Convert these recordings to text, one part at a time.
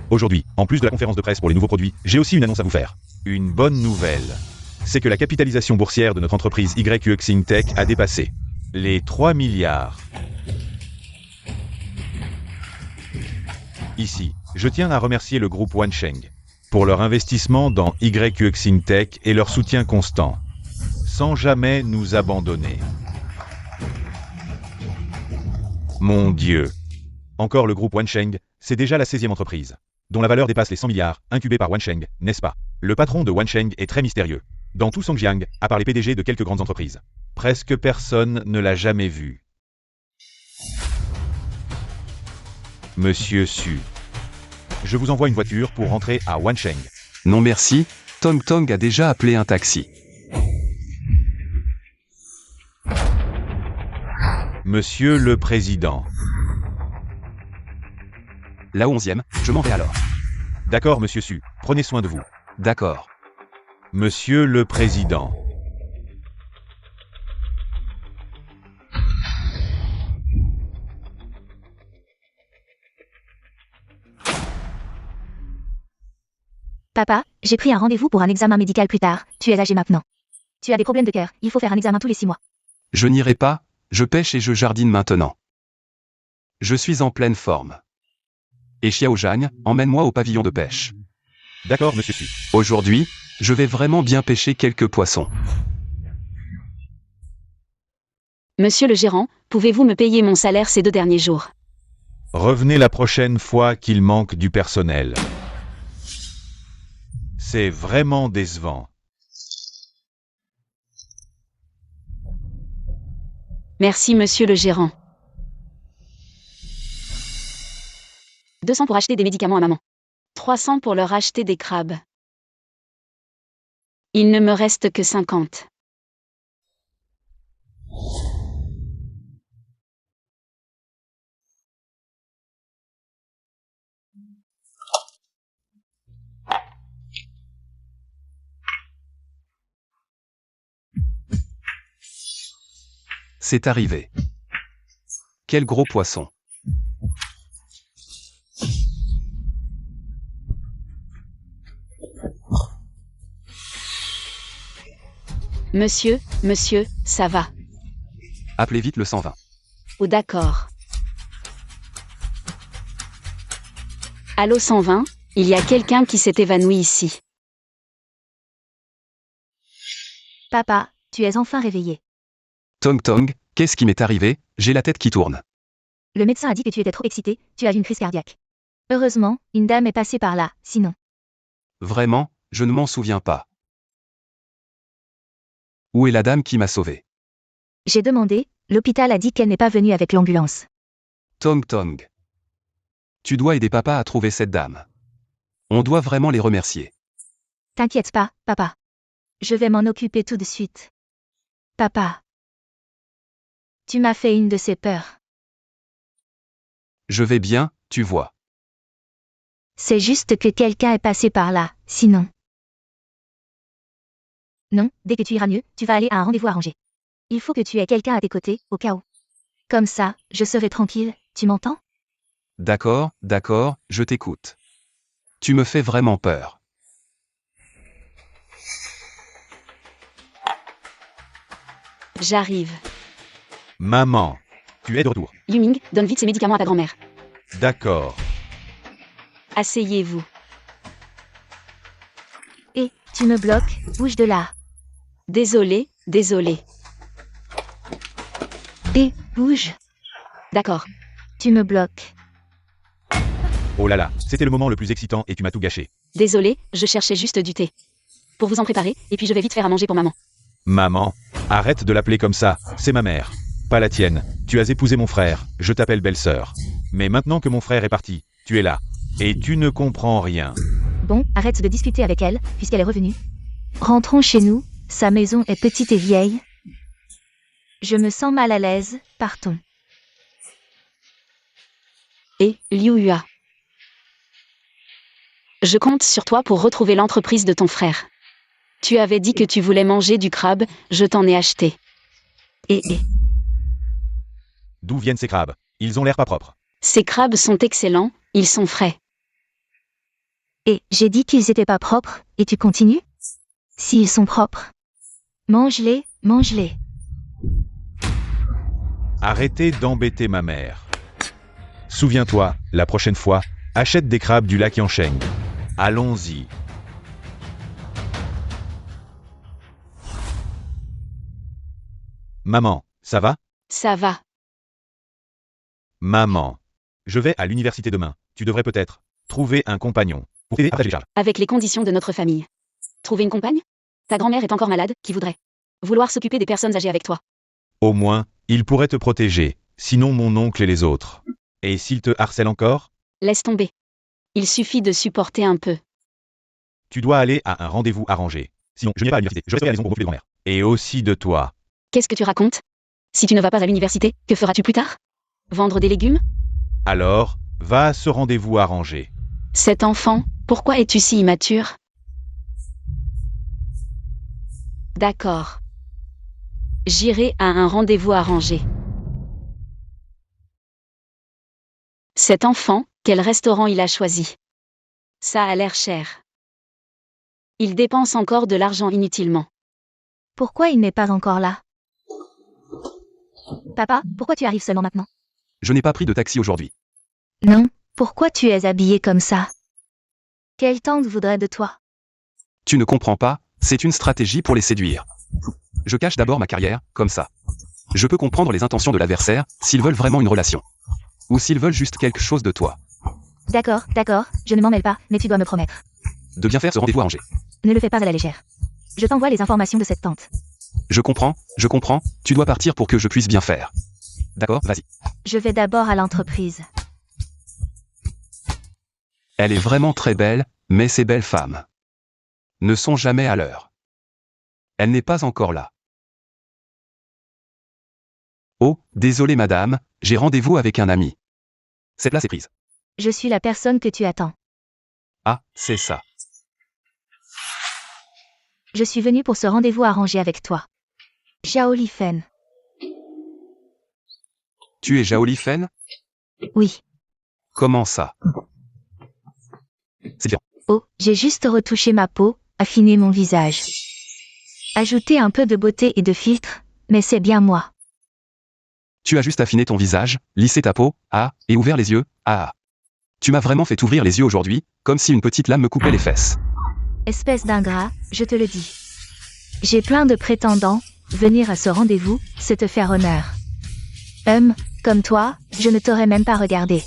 Aujourd'hui, en plus de la conférence de presse pour les nouveaux produits, j'ai aussi une annonce à vous faire. Une bonne nouvelle. C'est que la capitalisation boursière de notre entreprise YQXing Tech a dépassé les 3 milliards. Ici, je tiens à remercier le groupe Wansheng pour leur investissement dans YQXing Tech et leur soutien constant, sans jamais nous abandonner. Mon Dieu. Encore le groupe Wansheng, c'est déjà la 16e entreprise, dont la valeur dépasse les 100 milliards, incubée par Wansheng, n'est-ce pas? Le patron de Wansheng est très mystérieux. Dans tout Songjiang, à part les PDG de quelques grandes entreprises, presque personne ne l'a jamais vu. Monsieur Su, je vous envoie une voiture pour rentrer à Wansheng. Non merci, Tong Tong a déjà appelé un taxi. Monsieur le Président. La 11e, je m'en vais alors. D'accord, Monsieur Su, prenez soin de vous. D'accord. Monsieur le Président. Papa, j'ai pris un rendez-vous pour un examen médical plus tard. Tu es âgé maintenant. Tu as des problèmes de cœur, il faut faire un examen tous les 6 mois. Je n'irai pas, je pêche et je jardine maintenant. Je suis en pleine forme. Et Xiaozhang, emmène-moi au pavillon de pêche. D'accord, Monsieur Su. Aujourd'hui, je vais vraiment bien pêcher quelques poissons. Monsieur le gérant, pouvez-vous me payer mon salaire ces 2 derniers jours? Revenez la prochaine fois qu'il manque du personnel. C'est vraiment décevant. Merci monsieur le gérant. 200 pour acheter des médicaments à maman. 300 pour leur acheter des crabes. Il ne me reste que 50. C'est arrivé. Quel gros poisson. Monsieur, ça va. Appelez vite le 120. Oh d'accord. Allô 120, il y a quelqu'un qui s'est évanoui ici. Papa, tu es enfin réveillé. Tong Tong, qu'est-ce qui m'est arrivé? J'ai la tête qui tourne. Le médecin a dit que tu étais trop excité, tu as eu une crise cardiaque. Heureusement, une dame est passée par là, sinon. Vraiment, je ne m'en souviens pas. Où est la dame qui m'a sauvé? J'ai demandé, l'hôpital a dit qu'elle n'est pas venue avec l'ambulance. Tong Tong. Tu dois aider papa à trouver cette dame. On doit vraiment les remercier. T'inquiète pas, papa. Je vais m'en occuper tout de suite. Papa. Tu m'as fait une de ces peurs. Je vais bien, tu vois. C'est juste que quelqu'un est passé par là, sinon. Non, dès que tu iras mieux, tu vas aller à un rendez-vous arrangé. Il faut que tu aies quelqu'un à tes côtés, au cas où. Comme ça, je serai tranquille, tu m'entends? D'accord, je t'écoute. Tu me fais vraiment peur. J'arrive. Maman, tu es de retour. Yuming, donne vite ces médicaments à ta grand-mère. D'accord. Asseyez-vous. Et, tu me bloques, bouge de là. Désolé. Et, bouge. D'accord. Tu me bloques. Oh là là, c'était le moment le plus excitant et tu m'as tout gâché. Désolé, je cherchais juste du thé. Pour vous en préparer, et puis je vais vite faire à manger pour maman. Maman, arrête de l'appeler comme ça, c'est ma mère. Pas la tienne. Tu as épousé mon frère, je t'appelle belle-sœur. Mais maintenant que mon frère est parti, tu es là. Et tu ne comprends rien. Bon, arrête de discuter avec elle, puisqu'elle est revenue. Rentrons chez nous, sa maison est petite et vieille. Je me sens mal à l'aise, partons. Et, Liu Hua. Je compte sur toi pour retrouver l'entreprise de ton frère. Tu avais dit que tu voulais manger du crabe, je t'en ai acheté. Et. D'où viennent ces crabes? Ils ont l'air pas propres. Ces crabes sont excellents, ils sont frais. Et j'ai dit qu'ils étaient pas propres, et tu continues? S'ils sont propres. Mange-les, mange-les. Arrêtez d'embêter ma mère. Souviens-toi, la prochaine fois, achète des crabes du lac Yansheng. Allons-y. Maman, ça va? Ça va. Maman. Je vais à l'université demain. Tu devrais peut-être trouver un compagnon pour t'aider à partager les charges. Avec les conditions de notre famille. Trouver une compagne? Ta grand-mère est encore malade, qui voudrait vouloir s'occuper des personnes âgées avec toi. Au moins, il pourrait te protéger, sinon mon oncle et les autres. Et s'il te harcèle encore? Laisse tomber. Il suffit de supporter un peu. Tu dois aller à un rendez-vous arrangé. Sinon, je n'irai pas à l'université, je resterai à la maison pour m'occuper de grand-mère. Et aussi de toi. Qu'est-ce que tu racontes? Si tu ne vas pas à l'université, que feras-tu plus tard? Vendre des légumes? Alors, va à ce rendez-vous arrangé. Cet enfant, pourquoi es-tu si immature? D'accord. J'irai à un rendez-vous arrangé. Cet enfant, quel restaurant il a choisi? Ça a l'air cher. Il dépense encore de l'argent inutilement. Pourquoi il n'est pas encore là? Papa, pourquoi tu arrives seulement maintenant? Je n'ai pas pris de taxi aujourd'hui. Non, pourquoi tu es habillé comme ça? Quelle tante voudrait de toi? Tu ne comprends pas, c'est une stratégie pour les séduire. Je cache d'abord ma carrière, comme ça. Je peux comprendre les intentions de l'adversaire, s'ils veulent vraiment une relation. Ou s'ils veulent juste quelque chose de toi. D'accord, je ne m'en mêle pas, mais tu dois me promettre. De bien faire ce rendez-vous arrangé. Ne le fais pas à la légère. Je t'envoie les informations de cette tante. Je comprends, tu dois partir pour que je puisse bien faire. D'accord, vas-y. Je vais d'abord à l'entreprise. Elle est vraiment très belle, mais ces belles femmes ne sont jamais à l'heure. Elle n'est pas encore là. Oh, désolé madame, j'ai rendez-vous avec un ami. Cette place est prise. Je suis la personne que tu attends. Ah, c'est ça. Je suis venue pour ce rendez-vous arrangé avec toi. Xiao Li Fen. Tu es Zhao Li Fen? Oui. Comment ça? C'est bien. Oh, j'ai juste retouché ma peau, affiné mon visage. Ajouté un peu de beauté et de filtre, mais c'est bien moi. Tu as juste affiné ton visage, lissé ta peau, et ouvert les yeux, Tu m'as vraiment fait ouvrir les yeux aujourd'hui, comme si une petite lame me coupait les fesses. Espèce d'ingrat, je te le dis. J'ai plein de prétendants, venir à ce rendez-vous, c'est te faire honneur. Comme toi, je ne t'aurais même pas regardé.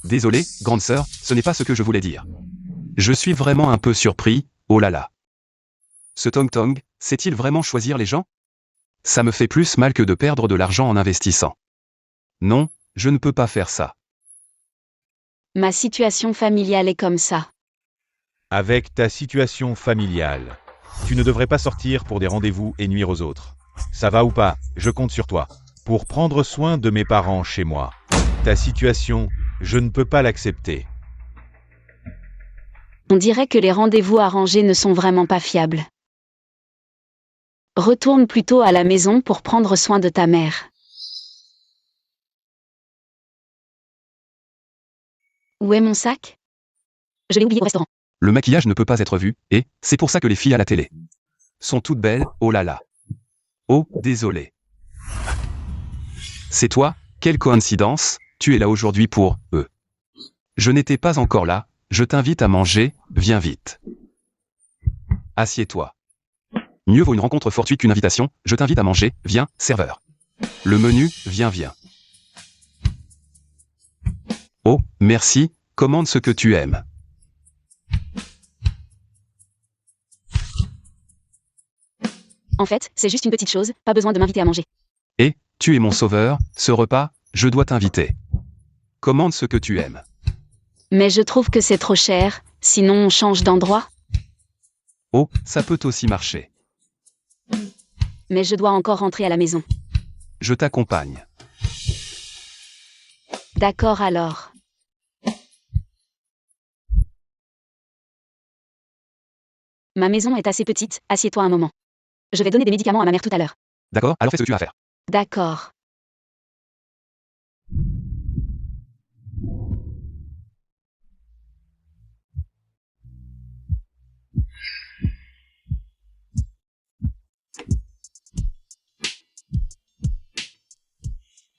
Désolé, grande sœur, ce n'est pas ce que je voulais dire. Je suis vraiment un peu surpris, oh là là. Ce Tong Tong, sait-il vraiment choisir les gens? Ça me fait plus mal que de perdre de l'argent en investissant. Non, je ne peux pas faire ça. Ma situation familiale est comme ça. Avec ta situation familiale, tu ne devrais pas sortir pour des rendez-vous et nuire aux autres. Ça va ou pas, je compte sur toi. Pour prendre soin de mes parents chez moi. Ta situation, je ne peux pas l'accepter. On dirait que les rendez-vous arrangés ne sont vraiment pas fiables. Retourne plutôt à la maison pour prendre soin de ta mère. Où est mon sac? Je l'ai oublié au restaurant. Le maquillage ne peut pas être vu, et c'est pour ça que les filles à la télé sont toutes belles, oh là là. Oh, désolé. C'est toi, quelle coïncidence, tu es là aujourd'hui pour eux. Je n'étais pas encore là, je t'invite à manger, viens vite. Assieds-toi. Mieux vaut une rencontre fortuite qu'une invitation, je t'invite à manger, viens, serveur. Le menu, viens. Oh, merci, commande ce que tu aimes. En fait, c'est juste une petite chose, pas besoin de m'inviter à manger. Et, tu es mon sauveur, ce repas, je dois t'inviter. Commande ce que tu aimes. Mais je trouve que c'est trop cher, sinon on change d'endroit. Oh, ça peut aussi marcher. Mais je dois encore rentrer à la maison. Je t'accompagne. D'accord alors. Ma maison est assez petite, assieds-toi un moment. Je vais donner des médicaments à ma mère tout à l'heure. D'accord, alors fais ce que tu as à faire. D'accord.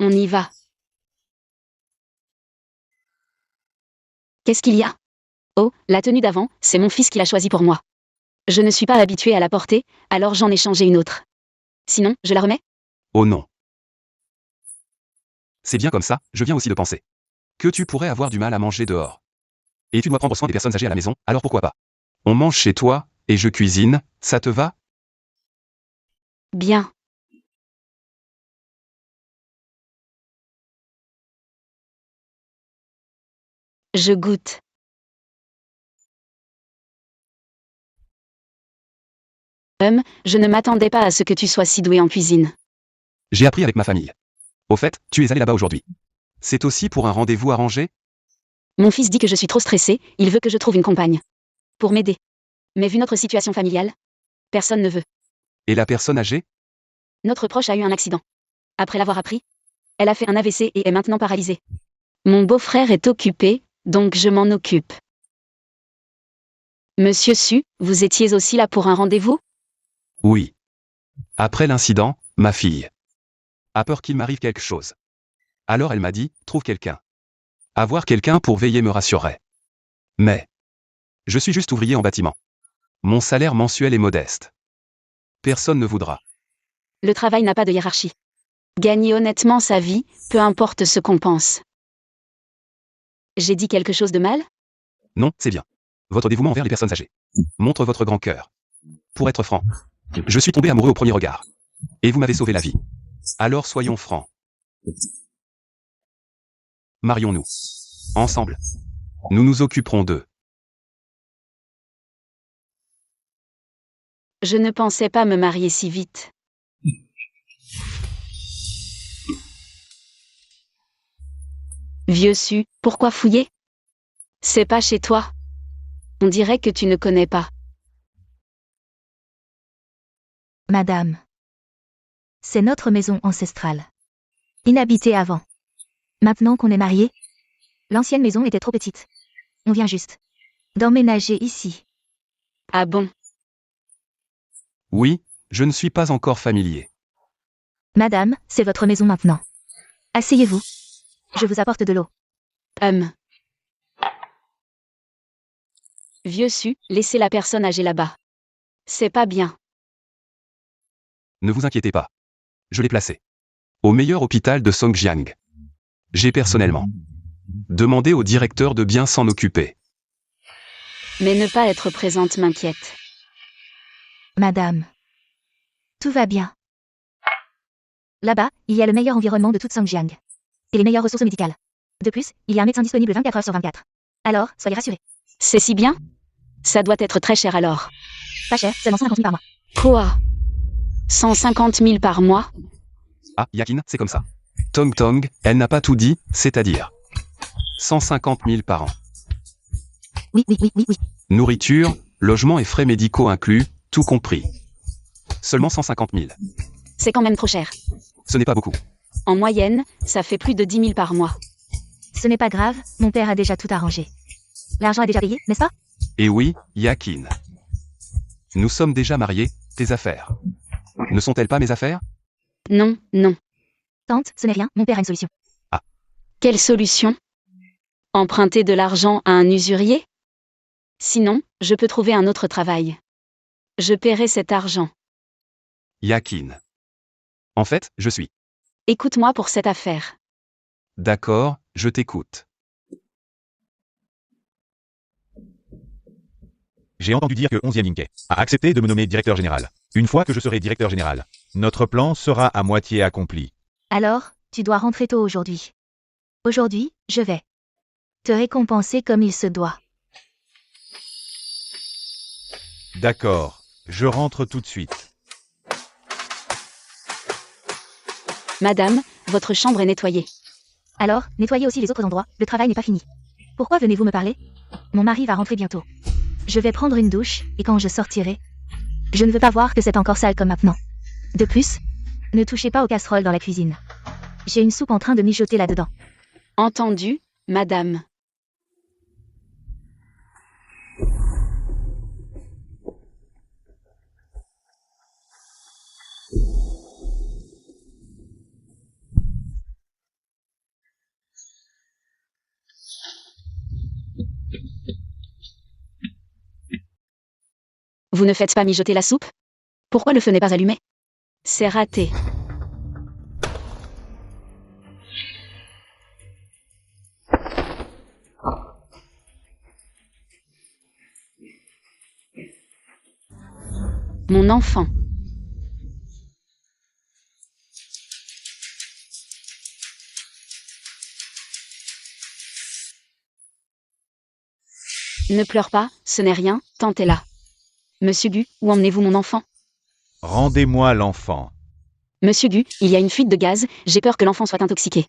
On y va. Qu'est-ce qu'il y a? Oh, la tenue d'avant, c'est mon fils qui l'a choisie pour moi. Je ne suis pas habituée à la porter, alors j'en ai changé une autre. Sinon, je la remets? Oh non. C'est bien comme ça, je viens aussi de penser. Que tu pourrais avoir du mal à manger dehors. Et tu dois prendre soin des personnes âgées à la maison, alors pourquoi pas? On mange chez toi, et je cuisine, ça te va? Bien. Je goûte. Je ne m'attendais pas à ce que tu sois si doué en cuisine. J'ai appris avec ma famille. Au fait, tu es allé là-bas aujourd'hui. C'est aussi pour un rendez-vous arrangé? Mon fils dit que je suis trop stressée, il veut que je trouve une compagne. Pour m'aider. Mais vu notre situation familiale, personne ne veut. Et la personne âgée? Notre proche a eu un accident. Après l'avoir appris, elle a fait un AVC et est maintenant paralysée. Mon beau-frère est occupé, donc je m'en occupe. Monsieur Su, vous étiez aussi là pour un rendez-vous? Oui. Après l'incident, ma fille a peur qu'il m'arrive quelque chose. Alors elle m'a dit, trouve quelqu'un. Avoir quelqu'un pour veiller me rassurerait. Mais je suis juste ouvrier en bâtiment. Mon salaire mensuel est modeste. Personne ne voudra. Le travail n'a pas de hiérarchie. Gagner honnêtement sa vie, peu importe ce qu'on pense. J'ai dit quelque chose de mal? Non, c'est bien. Votre dévouement envers les personnes âgées montre votre grand cœur. Pour être franc, je suis tombé amoureux au premier regard. Et vous m'avez sauvé la vie. Alors soyons francs. Marions-nous. Ensemble. Nous nous occuperons d'eux. Je ne pensais pas me marier si vite. Vieux Su, pourquoi fouiller? C'est pas chez toi. On dirait que tu ne connais pas. Madame. C'est notre maison ancestrale. Inhabitée avant. Maintenant qu'on est mariés, l'ancienne maison était trop petite. On vient juste d'emménager ici. Ah bon? Oui, je ne suis pas encore familier. Madame, c'est votre maison maintenant. Asseyez-vous. Je vous apporte de l'eau. Vieux Su, laissez la personne âgée là-bas. C'est pas bien. Ne vous inquiétez pas. Je l'ai placé au meilleur hôpital de Songjiang. J'ai personnellement demandé au directeur de bien s'en occuper. Mais ne pas être présente m'inquiète. Madame. Tout va bien. Là-bas, il y a le meilleur environnement de toute Songjiang. Et les meilleures ressources médicales. De plus, il y a un médecin disponible 24 heures sur 24. Alors, soyez rassurés. C'est si bien? Ça doit être très cher alors. Pas cher, seulement 150 000 par mois. Quoi? 150 000 par mois? Ah, Yakin, c'est comme ça. Tong Tong, elle n'a pas tout dit, c'est-à-dire 150 000 par an. Oui. Nourriture, logement et frais médicaux inclus, tout compris. Seulement 150 000. C'est quand même trop cher. Ce n'est pas beaucoup. En moyenne, ça fait plus de 10 000 par mois. Ce n'est pas grave, mon père a déjà tout arrangé. L'argent est déjà payé, n'est-ce pas? Et oui, Yakin. Nous sommes déjà mariés, tes affaires. Ne sont-elles pas mes affaires? Non. Tante, ce n'est rien, mon père a une solution. Ah. Quelle solution? Emprunter de l'argent à un usurier? Sinon, je peux trouver un autre travail. Je paierai cet argent. Yakin. En fait, je suis. Écoute-moi pour cette affaire. D'accord, je t'écoute. J'ai entendu dire que 11e Inke a accepté de me nommer directeur général. Une fois que je serai directeur général, notre plan sera à moitié accompli. Alors, tu dois rentrer tôt aujourd'hui. Aujourd'hui, je vais te récompenser comme il se doit. D'accord, je rentre tout de suite. Madame, votre chambre est nettoyée. Alors, nettoyez aussi les autres endroits, le travail n'est pas fini. Pourquoi venez-vous me parler? Mon mari va rentrer bientôt. Je vais prendre une douche, et quand je sortirai, je ne veux pas voir que c'est encore sale comme maintenant. De plus, ne touchez pas aux casseroles dans la cuisine. J'ai une soupe en train de mijoter là-dedans. Entendu, madame. Vous ne faites pas mijoter la soupe? Pourquoi le feu n'est pas allumé? C'est raté. Mon enfant. Ne pleure pas, ce n'est rien, tante est là. Monsieur Gu, où emmenez-vous mon enfant? Rendez-moi l'enfant. Monsieur Gu, il y a une fuite de gaz, j'ai peur que l'enfant soit intoxiqué.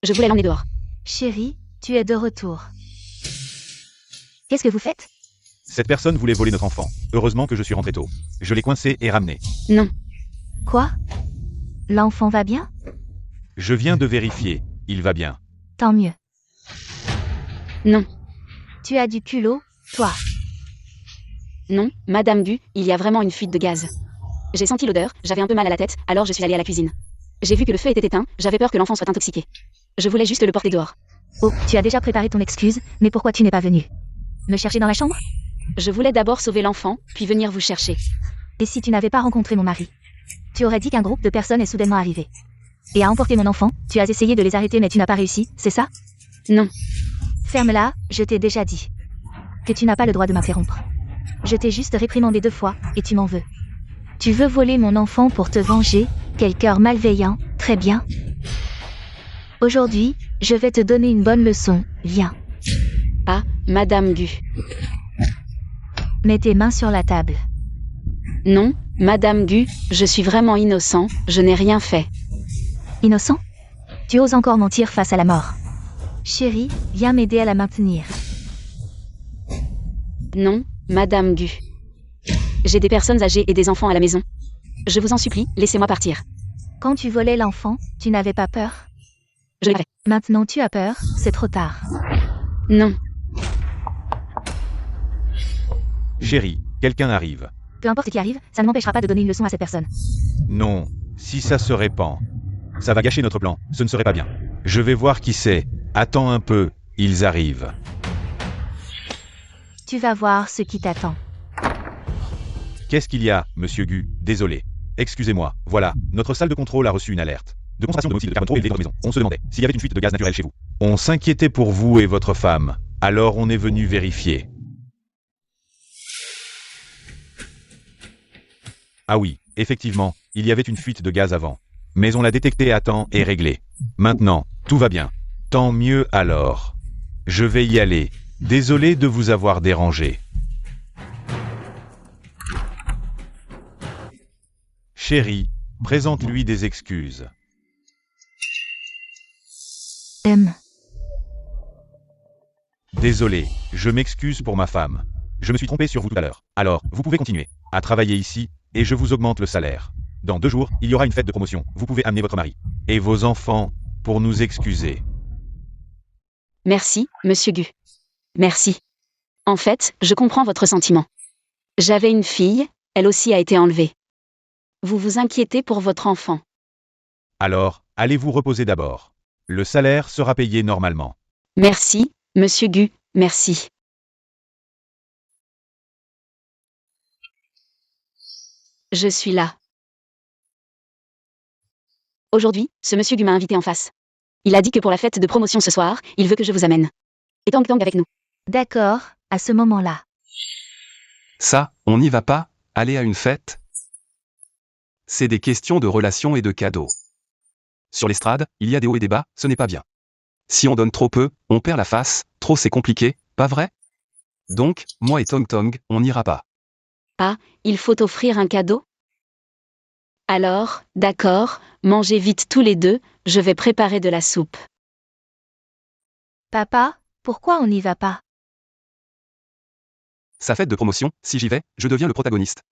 Je voulais l'emmener dehors. Chérie, tu es de retour. Qu'est-ce que vous faites? Cette personne voulait voler notre enfant. Heureusement que je suis rentré tôt. Je l'ai coincé et ramené. Non. Quoi? L'enfant va bien? Je viens de vérifier. Il va bien. Tant mieux. Non. Tu as du culot, toi. Non, Madame Gu, il y a vraiment une fuite de gaz. J'ai senti l'odeur, j'avais un peu mal à la tête, alors je suis allée à la cuisine. J'ai vu que le feu était éteint, j'avais peur que l'enfant soit intoxiqué. Je voulais juste le porter dehors. Oh, tu as déjà préparé ton excuse, mais pourquoi tu n'es pas venu? Me chercher dans la chambre? Je voulais d'abord sauver l'enfant, puis venir vous chercher. Et si tu n'avais pas rencontré mon mari? Tu aurais dit qu'un groupe de personnes est soudainement arrivé. Et a emporté mon enfant, tu as essayé de les arrêter mais tu n'as pas réussi, c'est ça? Non. Ferme-la, je t'ai déjà dit. Que tu n'as pas le droit de m'interrompre. Je t'ai juste réprimandé 2 fois, et tu m'en veux. Tu veux voler mon enfant pour te venger? Quel cœur malveillant, très bien. Aujourd'hui, je vais te donner une bonne leçon, viens. Ah, Madame Gu. Mets tes mains sur la table. Non, Madame Gu, je suis vraiment innocent, je n'ai rien fait. Innocent? Tu oses encore mentir face à la mort. Chérie, viens m'aider à la maintenir. Non, Madame Gu. J'ai des personnes âgées et des enfants à la maison. Je vous en supplie, laissez-moi partir. Quand tu volais l'enfant, tu n'avais pas peur? Je l'avais. Maintenant tu as peur, c'est trop tard. Non. Chérie, quelqu'un arrive. Peu importe ce qui arrive, ça ne m'empêchera pas de donner une leçon à cette personne. Non, si ça se répand. Ça va gâcher notre plan, ce ne serait pas bien. Je vais voir qui c'est. Attends un peu, ils arrivent. Tu vas voir ce qui t'attend. Qu'est-ce qu'il y a, monsieur Gu? Désolé. Excusez-moi, voilà, notre salle de contrôle a reçu une alerte. De concentration de monoxyde de carbone trop élevé dans votre maison. On se demandait s'il y avait une fuite de gaz naturel chez vous. On s'inquiétait pour vous et votre femme. Alors on est venu vérifier. Ah oui, effectivement, il y avait une fuite de gaz avant. Mais on l'a détectée à temps et réglée. Maintenant, tout va bien. Tant mieux alors. Je vais y aller. Désolé de vous avoir dérangé. Chérie, présente-lui des excuses. Désolé, je m'excuse pour ma femme. Je me suis trompé sur vous tout à l'heure. Alors, vous pouvez continuer à travailler ici, et je vous augmente le salaire. Dans 2 jours, il y aura une fête de promotion. Vous pouvez amener votre mari et vos enfants pour nous excuser. Merci, Monsieur Gu. Merci. En fait, je comprends votre sentiment. J'avais une fille, elle aussi a été enlevée. Vous vous inquiétez pour votre enfant. Alors, allez vous reposer d'abord. Le salaire sera payé normalement. Merci, Monsieur Gu, merci. Je suis là. Aujourd'hui, ce Monsieur Gu m'a invité en face. Il a dit que pour la fête de promotion ce soir, il veut que je vous amène. Et Tang Tang avec nous. D'accord, à ce moment-là. Ça, on n'y va pas, aller à une fête? C'est des questions de relations et de cadeaux. Sur l'estrade, il y a des hauts et des bas, ce n'est pas bien. Si on donne trop peu, on perd la face, trop c'est compliqué, pas vrai? Donc, moi et Tong Tong, on n'ira pas. Ah, il faut offrir un cadeau? Alors, d'accord, mangez vite tous les deux, je vais préparer de la soupe. Papa, pourquoi on n'y va pas? Sa fête de promotion, si j'y vais, je deviens le protagoniste.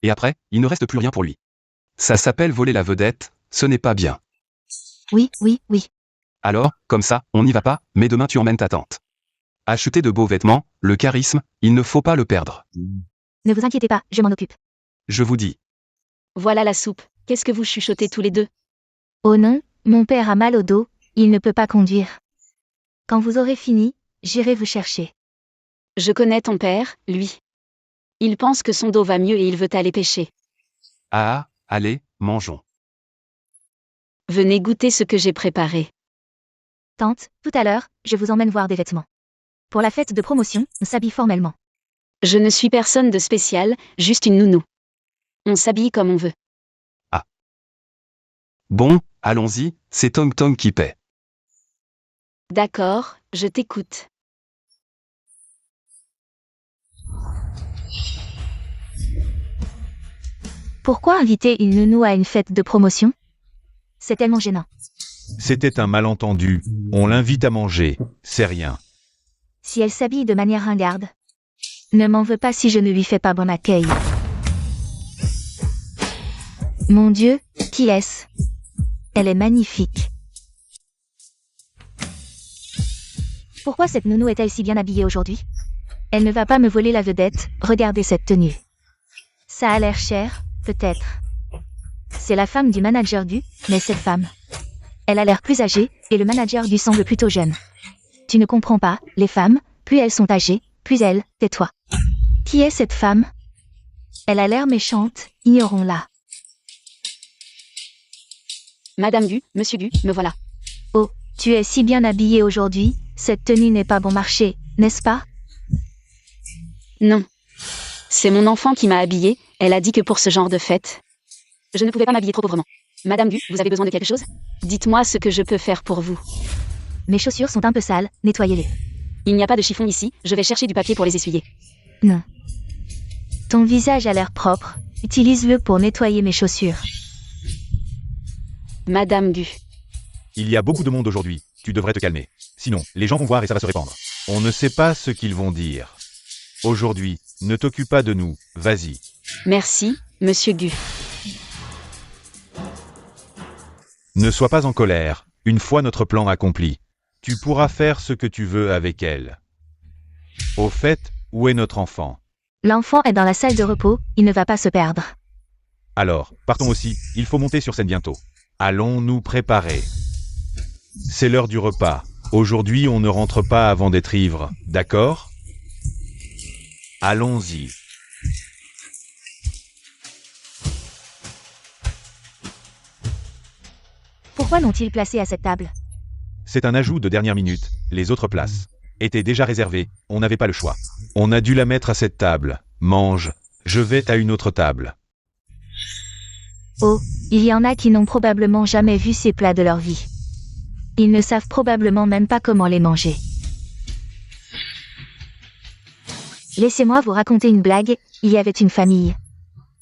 Et après, il ne reste plus rien pour lui. Ça s'appelle voler la vedette, ce n'est pas bien. Oui. Alors, comme ça, on n'y va pas, mais demain tu emmènes ta tante. Acheter de beaux vêtements, le charisme, il ne faut pas le perdre. Ne vous inquiétez pas, je m'en occupe. Je vous dis. Voilà la soupe, qu'est-ce que vous chuchotez tous les deux? Oh non, mon père a mal au dos, il ne peut pas conduire. Quand vous aurez fini, j'irai vous chercher. Je connais ton père, lui. Il pense que son dos va mieux et il veut aller pêcher. Ah, allez, mangeons. Venez goûter ce que j'ai préparé. Tante, tout à l'heure, je vous emmène voir des vêtements. Pour la fête de promotion, on s'habille formellement. Je ne suis personne de spécial, juste une nounou. On s'habille comme on veut. Bon, allons-y, c'est Tong Tong qui paie. D'accord, je t'écoute. Pourquoi inviter une nounou à une fête de promotion? C'est tellement gênant. C'était un malentendu. On l'invite à manger. C'est rien. Si elle s'habille de manière ringarde, ne m'en veux pas si je ne lui fais pas bon accueil. Mon Dieu, qui est-ce? Elle est magnifique. Pourquoi cette nounou est-elle si bien habillée aujourd'hui? Elle ne va pas me voler la vedette, regardez cette tenue. Ça a l'air cher, peut-être. C'est la femme du manager Gu, mais cette femme. Elle a l'air plus âgée, et le manager Gu semble plutôt jeune. Tu ne comprends pas, les femmes, plus elles sont âgées, plus elles, tais-toi. Qui est cette femme? Elle a l'air méchante, ignorons-la. Madame Gu, Monsieur Gu, me voilà. Oh, tu es si bien habillée aujourd'hui, cette tenue n'est pas bon marché, n'est-ce pas? Non. C'est mon enfant qui m'a habillée, elle a dit que pour ce genre de fête, je ne pouvais pas m'habiller trop pauvrement. Madame Gu, vous avez besoin de quelque chose? Dites-moi ce que je peux faire pour vous. Mes chaussures sont un peu sales, nettoyez-les. Il n'y a pas de chiffon ici, je vais chercher du papier pour les essuyer. Non. Ton visage a l'air propre, utilise-le pour nettoyer mes chaussures. Madame Gu. Il y a beaucoup de monde aujourd'hui. Tu devrais te calmer. Sinon, les gens vont voir et ça va se répandre. On ne sait pas ce qu'ils vont dire. Aujourd'hui, ne t'occupe pas de nous. Vas-y. Merci, Monsieur Gu. Ne sois pas en colère. Une fois notre plan accompli, tu pourras faire ce que tu veux avec elle. Au fait, où est notre enfant? L'enfant est dans la salle de repos, il ne va pas se perdre. Alors, partons aussi, il faut monter sur scène bientôt. Allons nous préparer. C'est l'heure du repas. Aujourd'hui, on ne rentre pas avant d'être ivre, d'accord? Allons-y. Pourquoi n'ont-ils placé à cette table? C'est un ajout de dernière minute. Les autres places étaient déjà réservées, on n'avait pas le choix. On a dû la mettre à cette table. Mange. Je vais à une autre table. Oh, il y en a qui n'ont probablement jamais vu ces plats de leur vie. Ils ne savent probablement même pas comment les manger. Laissez-moi vous raconter une blague, il y avait une famille.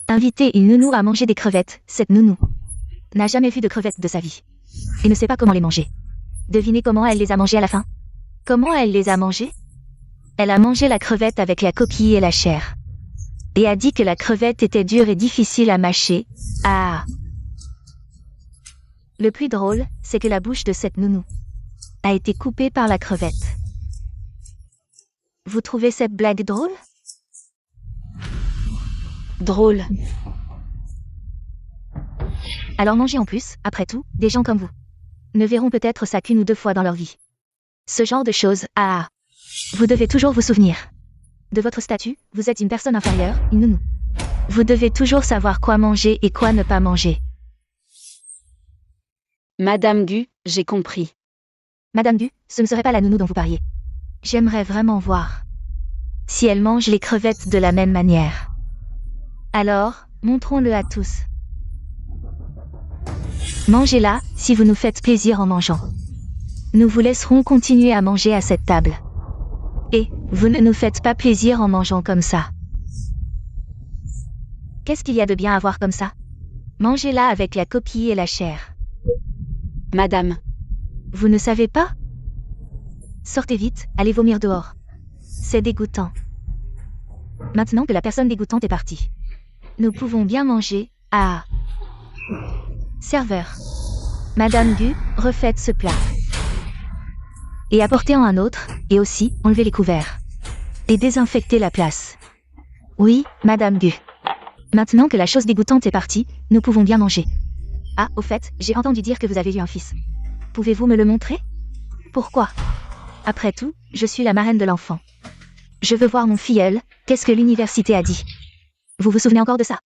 Inviter une nounou à manger des crevettes, cette nounou n'a jamais vu de crevettes de sa vie. Et ne sait pas comment les manger. Devinez comment elle les a mangées à la fin? Comment elle les a mangées? Elle a mangé la crevette avec la coquille et la chair. Et a dit que la crevette était dure et difficile à mâcher. Ah! Le plus drôle, c'est que la bouche de cette nounou a été coupée par la crevette. Vous trouvez cette blague drôle? Drôle. Alors mangez en plus, après tout, des gens comme vous ne verront peut-être ça qu'une ou deux fois dans leur vie. Ce genre de choses, ah! Vous devez toujours vous souvenir de votre statut, vous êtes une personne inférieure, une nounou. Vous devez toujours savoir quoi manger et quoi ne pas manger. Madame Gu, j'ai compris. Madame Gu, ce ne serait pas la nounou dont vous parliez. J'aimerais vraiment voir si elle mange les crevettes de la même manière. Alors, montrons-le à tous. Mangez-la, si vous nous faites plaisir en mangeant. Nous vous laisserons continuer à manger à cette table. Et, vous ne nous faites pas plaisir en mangeant comme ça. Qu'est-ce qu'il y a de bien à voir comme ça? Mangez-la avec la coquille et la chair. Madame. Vous ne savez pas? Sortez vite, allez vomir dehors. C'est dégoûtant. Maintenant que la personne dégoûtante est partie, nous pouvons bien manger. Ah! Serveur. Madame Gu, refaites ce plat. Et apportez-en un autre, et aussi, enlevez les couverts. Et désinfectez la place. Oui, Madame Gu. Maintenant que la chose dégoûtante est partie, nous pouvons bien manger. Ah, au fait, j'ai entendu dire que vous avez eu un fils. Pouvez-vous me le montrer? Pourquoi? Après tout, je suis la marraine de l'enfant. Je veux voir mon filleul. Qu'est-ce que l'université a dit? Vous vous souvenez encore de ça?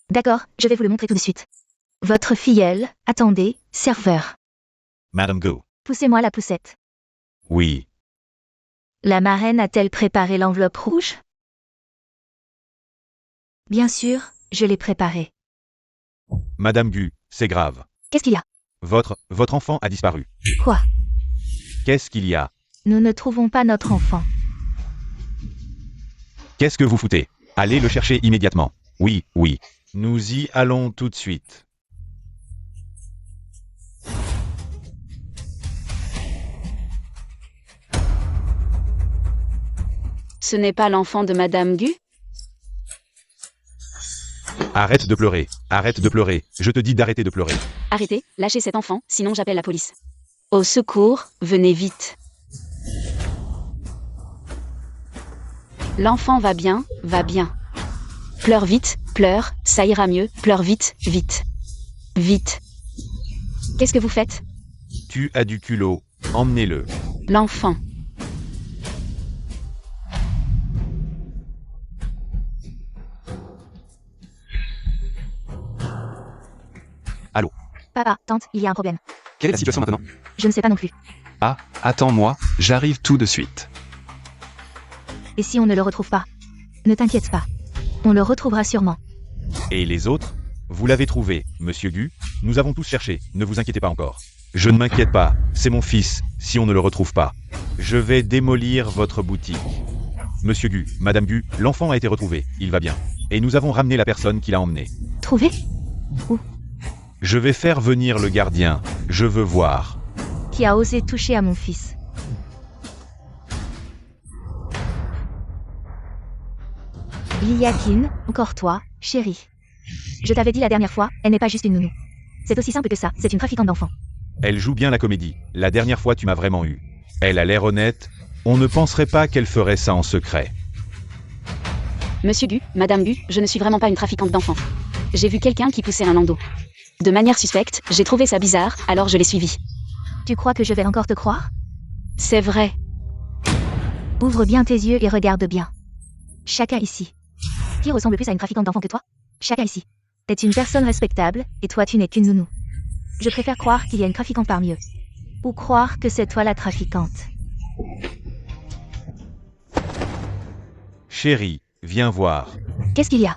D'accord, je vais vous le montrer tout de suite. Votre filleul, attendez, serveur. Madame Gu. Poussez-moi la poussette. Oui. La marraine a-t-elle préparé l'enveloppe rouge? Bien sûr, je l'ai préparée. Madame Gu, c'est grave. Qu'est-ce qu'il y a? Votre enfant a disparu. Quoi? Qu'est-ce qu'il y a? Nous ne trouvons pas notre enfant. Qu'est-ce que vous foutez? Allez le chercher immédiatement. Oui, oui. Nous y allons tout de suite. Ce n'est pas l'enfant de Madame Gu? Arrête de pleurer. Arrête de pleurer. Je te dis d'arrêter de pleurer. Arrêtez, lâchez cet enfant, sinon j'appelle la police. Au secours, venez vite. L'enfant va bien, va bien. Pleure vite, pleure, ça ira mieux, pleure vite, vite. Vite. Qu'est-ce que vous faites? Tu as du culot. Emmenez-le. L'enfant. Allô? Papa, tante, il y a un problème. Quelle est la situation maintenant? Je ne sais pas non plus. Ah, attends-moi, j'arrive tout de suite. Et si on ne le retrouve pas? Ne t'inquiète pas. On le retrouvera sûrement. Et les autres? Vous l'avez trouvé, monsieur Gu. Nous avons tous cherché, ne vous inquiétez pas encore. Je ne m'inquiète pas, c'est mon fils, si on ne le retrouve pas. Je vais démolir votre boutique. Monsieur Gu, Madame Gu, l'enfant a été retrouvé, il va bien. Et nous avons ramené la personne qui l'a emmené. Trouvé? Je vais faire venir le gardien, je veux voir. Qui a osé toucher à mon fils? Liakin, encore toi, chérie. Je t'avais dit la dernière fois, elle n'est pas juste une nounou. C'est aussi simple que ça, c'est une trafiquante d'enfants. Elle joue bien la comédie, la dernière fois tu m'as vraiment eu. Elle a l'air honnête, on ne penserait pas qu'elle ferait ça en secret. Monsieur Gu, Madame Gu, je ne suis vraiment pas une trafiquante d'enfants. J'ai vu quelqu'un qui poussait un landau. De manière suspecte, j'ai trouvé ça bizarre, alors je l'ai suivi. Tu crois que je vais encore te croire? C'est vrai. Ouvre bien tes yeux et regarde bien. Chacun ici. Qui ressemble plus à une trafiquante d'enfants que toi? Chacun ici. T'es une personne respectable, et toi tu n'es qu'une nounou. Je préfère croire qu'il y a une trafiquante parmi eux. Ou croire que c'est toi la trafiquante. Chérie, viens voir. Qu'est-ce qu'il y a?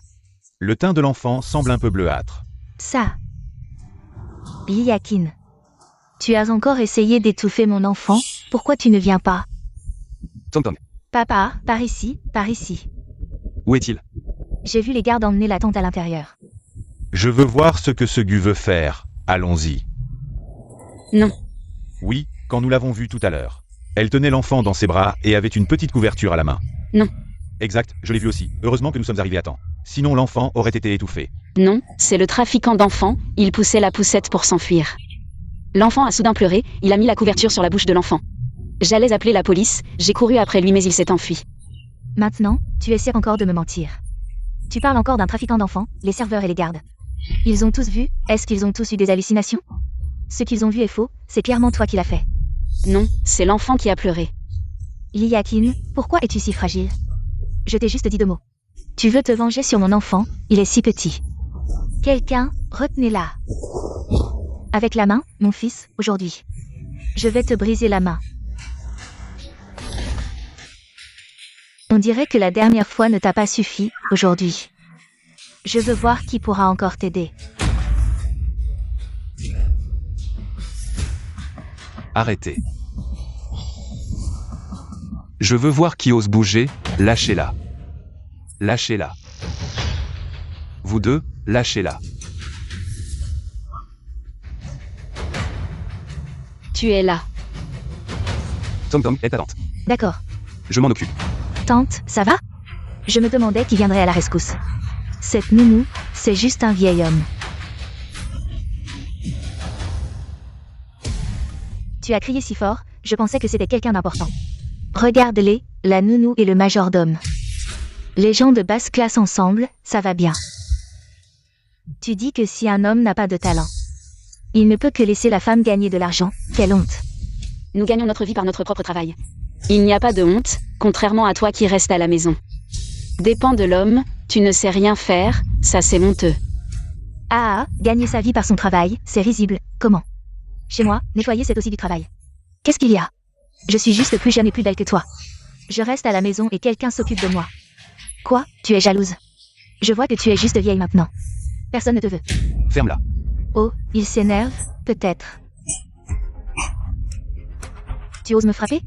Le teint de l'enfant semble un peu bleuâtre. Ça. Liakin. Tu as encore essayé d'étouffer mon enfant, pourquoi tu ne viens pas? Tong Tong, Papa, par ici, par ici. où est-il? J'ai vu les gardes emmener la tante à l'intérieur. Je veux voir ce que ce Gu veut faire, allons-y. Non. Oui, quand nous l'avons vu tout à l'heure. Elle tenait l'enfant dans ses bras et avait une petite couverture à la main. Non. Exact, je l'ai vu aussi. Heureusement que nous sommes arrivés à temps. Sinon l'enfant aurait été étouffé. Non, c'est le trafiquant d'enfants, il poussait la poussette pour s'enfuir. L'enfant a soudain pleuré, il a mis la couverture sur la bouche de l'enfant. J'allais appeler la police, j'ai couru après lui mais il s'est enfui. Maintenant, tu essaies encore de me mentir. Tu parles encore d'un trafiquant d'enfants, les serveurs et les gardes. Ils ont tous vu, est-ce qu'ils ont tous eu des hallucinations? Ce qu'ils ont vu est faux, c'est clairement toi qui l'as fait. Non, c'est l'enfant qui a pleuré. Liakin, pourquoi es-tu si fragile? Je t'ai juste dit 2 mots. Tu veux te venger sur mon enfant, il est si petit. Quelqu'un, retenez-la. Avec la main, mon fils, aujourd'hui. Je vais te briser la main. On dirait que la dernière fois ne t'a pas suffi, aujourd'hui. Je veux voir qui pourra encore t'aider. Arrêtez. Je veux voir qui ose bouger, lâchez-la. Lâchez-la. Vous deux, lâchez-la. Tu es là. Tong Tong est attente. D'accord. Je m'en occupe. Tante, ça va? Je me demandais qui viendrait à la rescousse. Cette nounou, c'est juste un vieil homme. Tu as crié si fort, je pensais que c'était quelqu'un d'important. Regarde-les, la nounou et le majordome. Les gens de basse classe ensemble, ça va bien. Tu dis que si un homme n'a pas de talent, il ne peut que laisser la femme gagner de l'argent, quelle honte. Nous gagnons notre vie par notre propre travail. Il n'y a pas de honte, contrairement à toi qui reste à la maison. Dépend de l'homme, tu ne sais rien faire, ça c'est honteux. Gagner sa vie par son travail, c'est risible. Comment? Chez moi, nettoyer c'est aussi du travail. Qu'est-ce qu'il y a? Je suis juste plus jeune et plus belle que toi. Je reste à la maison et quelqu'un s'occupe de moi. Quoi? Tu es jalouse? Je vois que tu es juste vieille maintenant. Personne ne te veut. Ferme-la. Oh, il s'énerve, peut-être. Tu oses me frapper?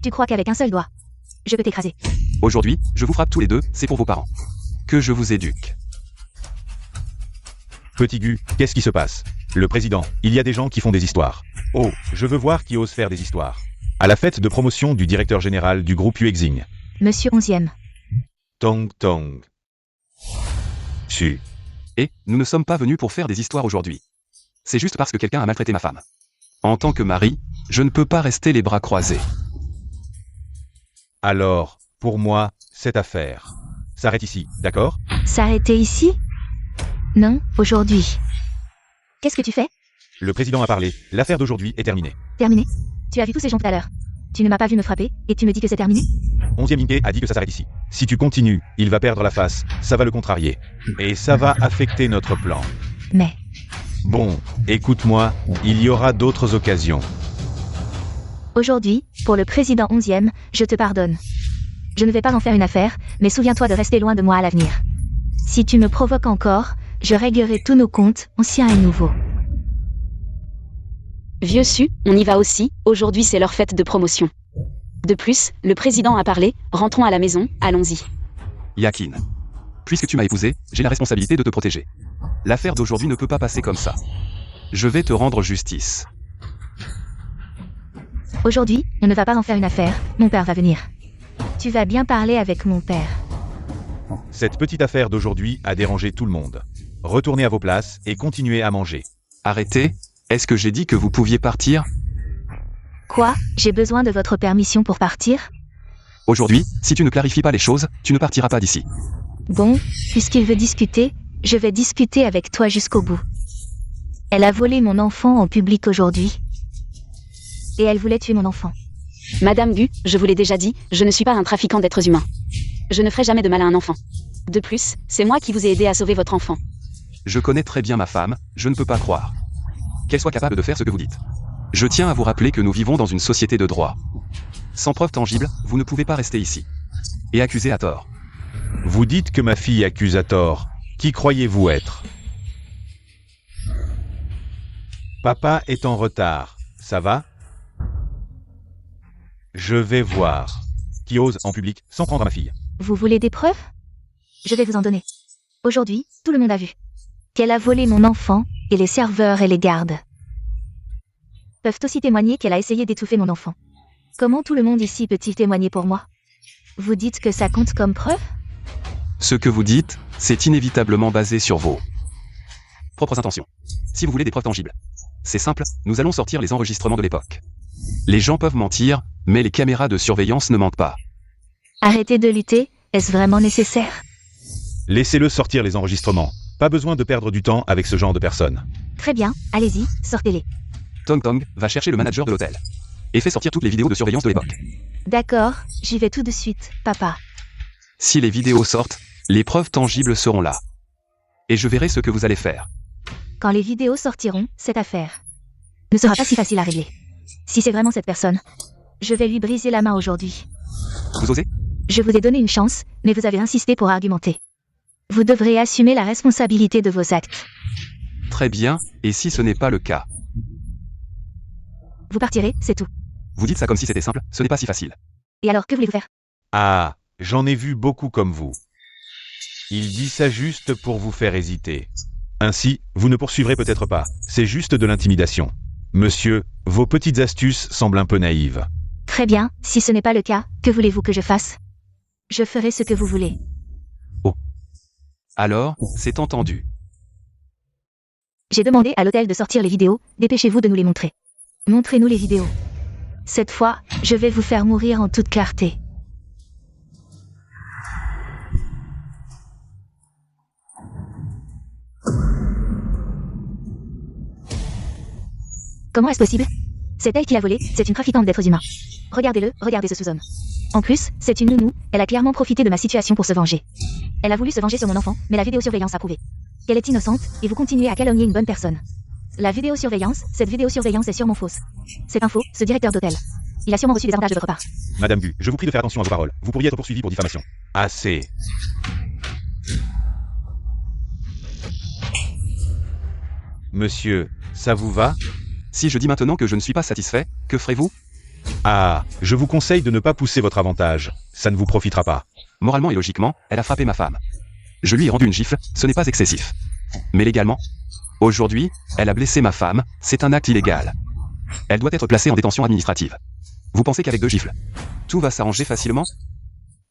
Tu crois qu'avec un seul doigt, je peux t'écraser? Aujourd'hui, je vous frappe tous les deux, c'est pour vos parents. Que je vous éduque. Petit Gu, qu'est-ce qui se passe? Le président, il y a des gens qui font des histoires. Oh, je veux voir qui ose faire des histoires. À la fête de promotion du directeur général du groupe UXing. Monsieur 11e. Tong Tong. Su. Et, nous ne sommes pas venus pour faire des histoires aujourd'hui. C'est juste parce que quelqu'un a maltraité ma femme. En tant que mari, je ne peux pas rester les bras croisés. Alors, pour moi, cette affaire s'arrête ici, d'accord? S'arrêter ici? Non, aujourd'hui. Qu'est-ce que tu fais? Le président a parlé, l'affaire d'aujourd'hui est terminée. Terminé? Tu as vu tous ces gens tout à l'heure. Tu ne m'as pas vu me frapper, et tu me dis que c'est terminé? 11e Inke a dit que ça s'arrête ici. Si tu continues, il va perdre la face, ça va le contrarier. Et ça va affecter notre plan. Mais, Bon, écoute-moi, il y aura d'autres occasions. aujourd'hui, pour le président 11e, je te pardonne. Je ne vais pas en faire une affaire, mais souviens-toi de rester loin de moi à l'avenir. Si tu me provoques encore, je réglerai tous nos comptes, anciens et nouveaux. Vieux su, on y va aussi, aujourd'hui c'est leur fête de promotion. De plus, le président a parlé, rentrons à la maison, allons-y. Yakin. Puisque tu m'as épousé, j'ai la responsabilité de te protéger. L'affaire d'aujourd'hui ne peut pas passer comme ça. Je vais te rendre justice. Aujourd'hui, on ne va pas en faire une affaire, mon père va venir. Tu vas bien parler avec mon père. Cette petite affaire d'aujourd'hui a dérangé tout le monde. Retournez à vos places et continuez à manger. Arrêtez, est-ce que j'ai dit que vous pouviez partir? Quoi? J'ai besoin de votre permission pour partir? Aujourd'hui, si tu ne clarifies pas les choses, tu ne partiras pas d'ici. Bon, puisqu'il veut discuter, je vais discuter avec toi jusqu'au bout. Elle a volé mon enfant en public aujourd'hui. Et elle voulait tuer mon enfant. Madame Gu, je vous l'ai déjà dit, je ne suis pas un trafiquant d'êtres humains. Je ne ferai jamais de mal à un enfant. De plus, c'est moi qui vous ai aidé à sauver votre enfant. Je connais très bien ma femme, je ne peux pas croire qu'elle soit capable de faire ce que vous dites. Je tiens à vous rappeler que nous vivons dans une société de droit. Sans preuve tangible, vous ne pouvez pas rester ici. Et accuser à tort. Vous dites que ma fille accuse à tort. Qui croyez-vous être? Papa est en retard. Ça va? Je vais voir. Qui ose en public sans prendre ma fille? Vous voulez des preuves? Je vais vous en donner. Aujourd'hui, tout le monde a vu qu'elle a volé mon enfant, et les serveurs et les gardes peuvent aussi témoigner qu'elle a essayé d'étouffer mon enfant. Comment tout le monde ici peut-il témoigner pour moi? Vous dites que ça compte comme preuve? Ce que vous dites, c'est inévitablement basé sur vos propres intentions. Si vous voulez des preuves tangibles, c'est simple, nous allons sortir les enregistrements de l'époque. Les gens peuvent mentir, mais les caméras de surveillance ne mentent pas. Arrêtez de lutter, est-ce vraiment nécessaire? Laissez-le sortir les enregistrements. Pas besoin de perdre du temps avec ce genre de personnes. Très bien, allez-y, sortez-les. Tong Tong, va chercher le manager de l'hôtel. Et fais sortir toutes les vidéos de surveillance de l'époque. D'accord, j'y vais tout de suite, papa. Si les vidéos sortent, les preuves tangibles seront là. Et je verrai ce que vous allez faire. Quand les vidéos sortiront, cette affaire ne sera pas si facile à régler. Si c'est vraiment cette personne, je vais lui briser la main aujourd'hui. Vous osez? Je vous ai donné une chance, mais vous avez insisté pour argumenter. Vous devrez assumer la responsabilité de vos actes. Très bien, et si ce n'est pas le cas? Vous partirez, c'est tout. Vous dites ça comme si c'était simple, ce n'est pas si facile. Et alors, que voulez-vous faire? Ah, j'en ai vu beaucoup comme vous. Il dit ça juste pour vous faire hésiter. Ainsi, vous ne poursuivrez peut-être pas. C'est juste de l'intimidation. Monsieur, vos petites astuces semblent un peu naïves. Très bien, si ce n'est pas le cas, que voulez-vous que je fasse? Je ferai ce que vous voulez. Alors, c'est entendu. J'ai demandé à l'hôtel de sortir les vidéos, dépêchez-vous de nous les montrer. Montrez-nous les vidéos. Cette fois, je vais vous faire mourir en toute clarté. Comment est-ce possible? C'est elle qui l'a volé, c'est une trafiquante d'êtres humains. Regardez-le, regardez ce sous-homme. En plus, c'est une nounou, elle a clairement profité de ma situation pour se venger. Elle a voulu se venger sur mon enfant, mais la vidéosurveillance a prouvé qu'elle est innocente, et vous continuez à calomnier une bonne personne. La vidéosurveillance, cette vidéosurveillance est sûrement fausse. C'est un faux, ce directeur d'hôtel. Il a sûrement reçu des avantages de votre part. Madame Gu, je vous prie de faire attention à vos paroles. Vous pourriez être poursuivi pour diffamation. Assez. Monsieur, ça vous va? Si je dis maintenant que je ne suis pas satisfait, que ferez-vous? Ah, je vous conseille de ne pas pousser votre avantage. Ça ne vous profitera pas. Moralement et logiquement, elle a frappé ma femme. Je lui ai rendu une gifle, ce n'est pas excessif. Mais légalement? Aujourd'hui, elle a blessé ma femme, c'est un acte illégal. Elle doit être placée en détention administrative. Vous pensez qu'avec 2 gifles, tout va s'arranger facilement?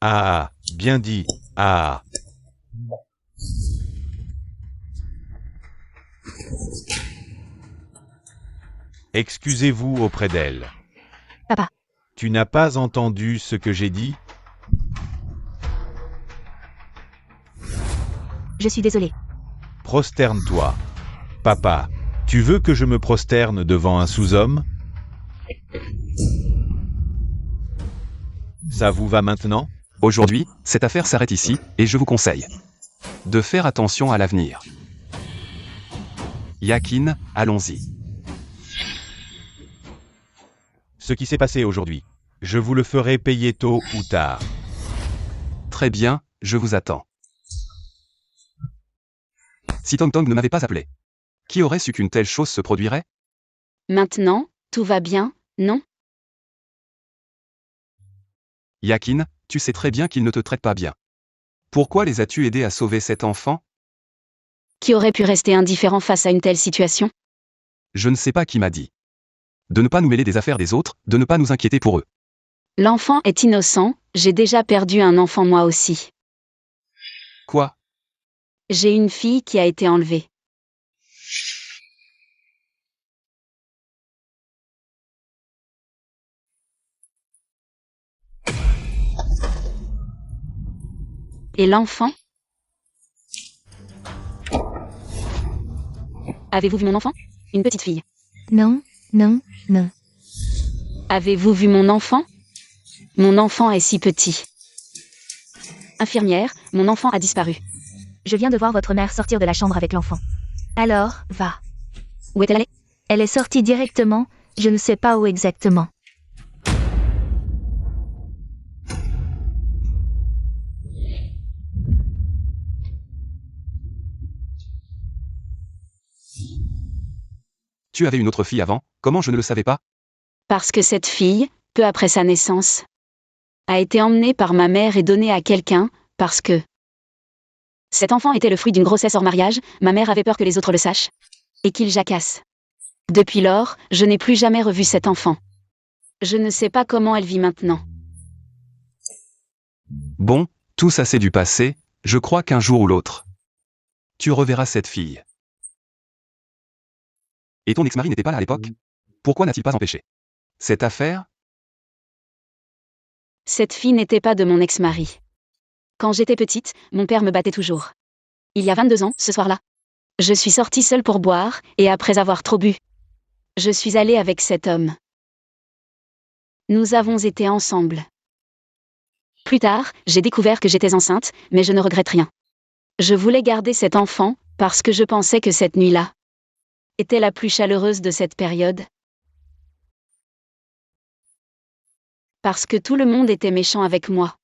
Ah, bien dit. Ah. Excusez-vous auprès d'elle. Papa. Tu n'as pas entendu ce que j'ai dit? Je suis désolée. Prosterne-toi. Papa, tu veux que je me prosterne devant un sous-homme? Ça vous va maintenant? Aujourd'hui, cette affaire s'arrête ici, et je vous conseille de faire attention à l'avenir. Yakin, allons-y. Ce qui s'est passé aujourd'hui, je vous le ferai payer tôt ou tard. Très bien, je vous attends. Si Tong Tong ne m'avait pas appelé, qui aurait su qu'une telle chose se produirait? Maintenant, tout va bien, non? Yakin, tu sais très bien qu'ils ne te traitent pas bien. Pourquoi les as-tu aidés à sauver cet enfant? Qui aurait pu rester indifférent face à une telle situation? Je ne sais pas qui m'a dit. De ne pas nous mêler des affaires des autres, de ne pas nous inquiéter pour eux. L'enfant est innocent, j'ai déjà perdu un enfant moi aussi. Quoi? J'ai une fille qui a été enlevée. Et l'enfant? Avez-vous vu mon enfant? Une petite fille. Non, non, non. Avez-vous vu mon enfant? Mon enfant est si petit. Infirmière, mon enfant a disparu. Je viens de voir votre mère sortir de la chambre avec l'enfant. Alors, va. Où est-elle allée? Elle est sortie directement, je ne sais pas où exactement. Tu avais une autre fille avant, comment je ne le savais pas? Parce que cette fille, peu après sa naissance, a été emmenée par ma mère et donnée à quelqu'un, parce que cet enfant était le fruit d'une grossesse hors mariage, ma mère avait peur que les autres le sachent, et qu'il jacasse. Depuis lors, je n'ai plus jamais revu cet enfant. Je ne sais pas comment elle vit maintenant. Bon, tout ça c'est du passé, je crois qu'un jour ou l'autre, tu reverras cette fille. Et ton ex-mari n'était pas là à l'époque? Pourquoi n'a-t-il pas empêché cette affaire? Cette fille n'était pas de mon ex-mari. Quand j'étais petite, mon père me battait toujours. Il y a 22 ans, ce soir-là, je suis sortie seule pour boire, et après avoir trop bu, je suis allée avec cet homme. Nous avons été ensemble. Plus tard, j'ai découvert que j'étais enceinte, mais je ne regrette rien. Je voulais garder cet enfant, parce que je pensais que cette nuit-là était la plus chaleureuse de cette période. Parce que tout le monde était méchant avec moi.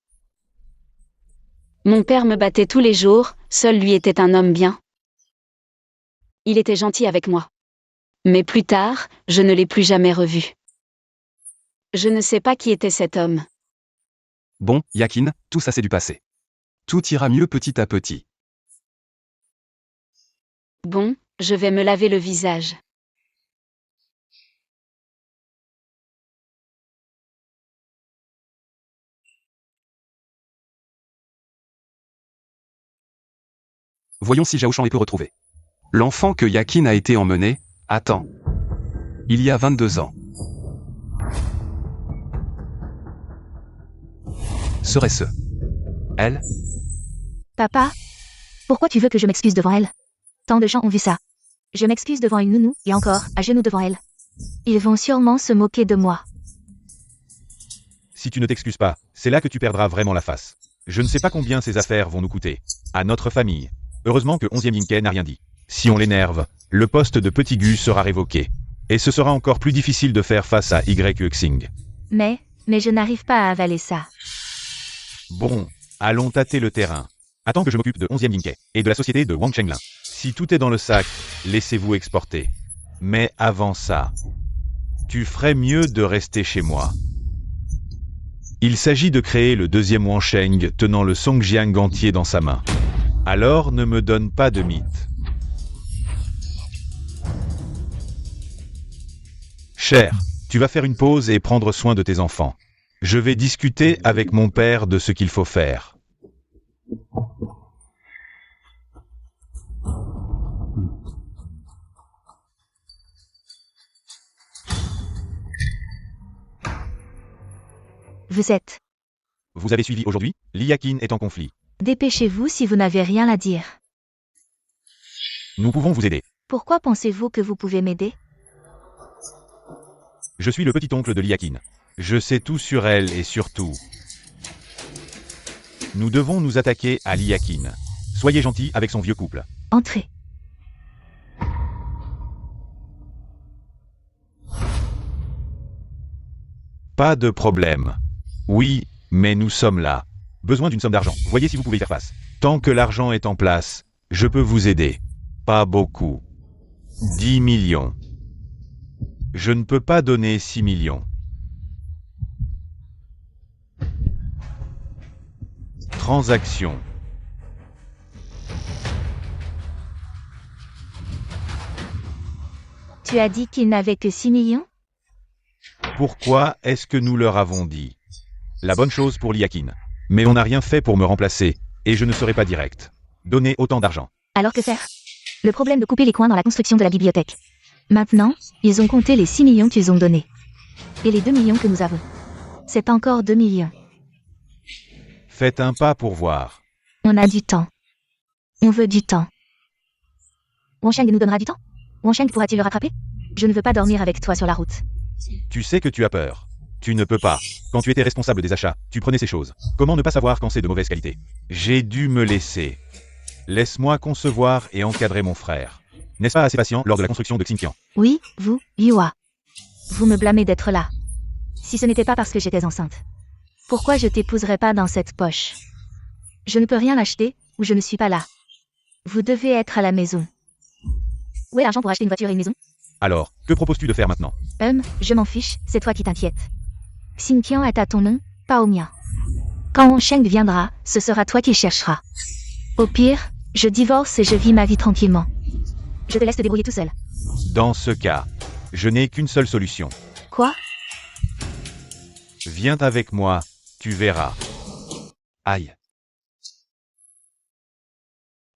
Mon père me battait tous les jours, seul lui était un homme bien. Il était gentil avec moi. Mais plus tard, je ne l'ai plus jamais revu. Je ne sais pas qui était cet homme. Bon, Yakin, tout ça c'est du passé. Tout ira mieux petit à petit. Bon, je vais me laver le visage. Voyons si Zhao Shan peut retrouver l'enfant que Yakin a été emmené. Attends. Il y a 22 ans. Serait-ce elle? Papa? Pourquoi tu veux que je m'excuse devant elle? Tant de gens ont vu ça. Je m'excuse devant une nounou, et encore, à genoux devant elle. Ils vont sûrement se moquer de moi. Si tu ne t'excuses pas, c'est là que tu perdras vraiment la face. Je ne sais pas combien ces affaires vont nous coûter. À notre famille. Heureusement que 11e Yinkei n'a rien dit. Si on l'énerve, le poste de petit Gu sera révoqué. Et ce sera encore plus difficile de faire face à Yuexing. Mais je n'arrive pas à avaler ça. Bon, allons tâter le terrain. Attends que je m'occupe de 11e Yinkei et de la société de Wang Chenglin. Si tout est dans le sac, laissez-vous exporter. Mais avant ça, tu ferais mieux de rester chez moi. Il s'agit de créer le deuxième Wansheng tenant le Songjiang entier dans sa main. Alors ne me donne pas de mythe. Cher, tu vas faire une pause et prendre soin de tes enfants. Je vais discuter avec mon père de ce qu'il faut faire. Vous avez suivi aujourd'hui, Li Yakin est en conflit. Dépêchez-vous si vous n'avez rien à dire. Nous pouvons vous aider. Pourquoi pensez-vous que vous pouvez m'aider? Je suis le petit-oncle de Li Yakin. Je sais tout sur elle et sur tout. Nous devons nous attaquer à Li Yakin. Soyez gentil avec son vieux couple. Entrez. Pas de problème. Oui, mais nous sommes là. Besoin d'une somme d'argent. Voyez si vous pouvez faire face. Tant que l'argent est en place, je peux vous aider. Pas beaucoup. 10 millions. Je ne peux pas donner 6 millions. Transaction. Tu as dit qu'il n'avait que 6 millions? Pourquoi est-ce que nous leur avons dit? La bonne chose pour Li Yakin. Mais on n'a rien fait pour me remplacer, et je ne serai pas direct. Donner autant d'argent. Alors que faire? Le problème de couper les coins dans la construction de la bibliothèque. Maintenant, ils ont compté les 6 millions qu'ils ont donnés. Et les 2 millions que nous avons. C'est encore 2 millions. Faites un pas pour voir. On a du temps. On veut du temps. Wansheng nous donnera du temps? Wansheng pourra-t-il le rattraper? Je ne veux pas dormir avec toi sur la route. Tu sais que tu as peur. Tu ne peux pas. Quand tu étais responsable des achats, tu prenais ces choses. Comment ne pas savoir quand c'est de mauvaise qualité? J'ai dû me laisser. Laisse-moi concevoir et encadrer mon frère. N'est-ce pas assez patient lors de la construction de Xinjiang? Oui, vous, Yua. Vous me blâmez d'être là. Si ce n'était pas parce que j'étais enceinte. Pourquoi je t'épouserais pas dans cette poche? Je ne peux rien acheter, ou je ne suis pas là. Vous devez être à la maison. Où est l'argent pour acheter une voiture et une maison? Alors, que proposes-tu de faire maintenant? Je m'en fiche, c'est toi qui t'inquiètes. Xinjiang est à ton nom, pas au mien. Quand Wansheng viendra, ce sera toi qui chercheras. Au pire, je divorce et je vis ma vie tranquillement. Je te laisse te débrouiller tout seul. Dans ce cas, je n'ai qu'une seule solution. Quoi? Viens avec moi, tu verras. Aïe.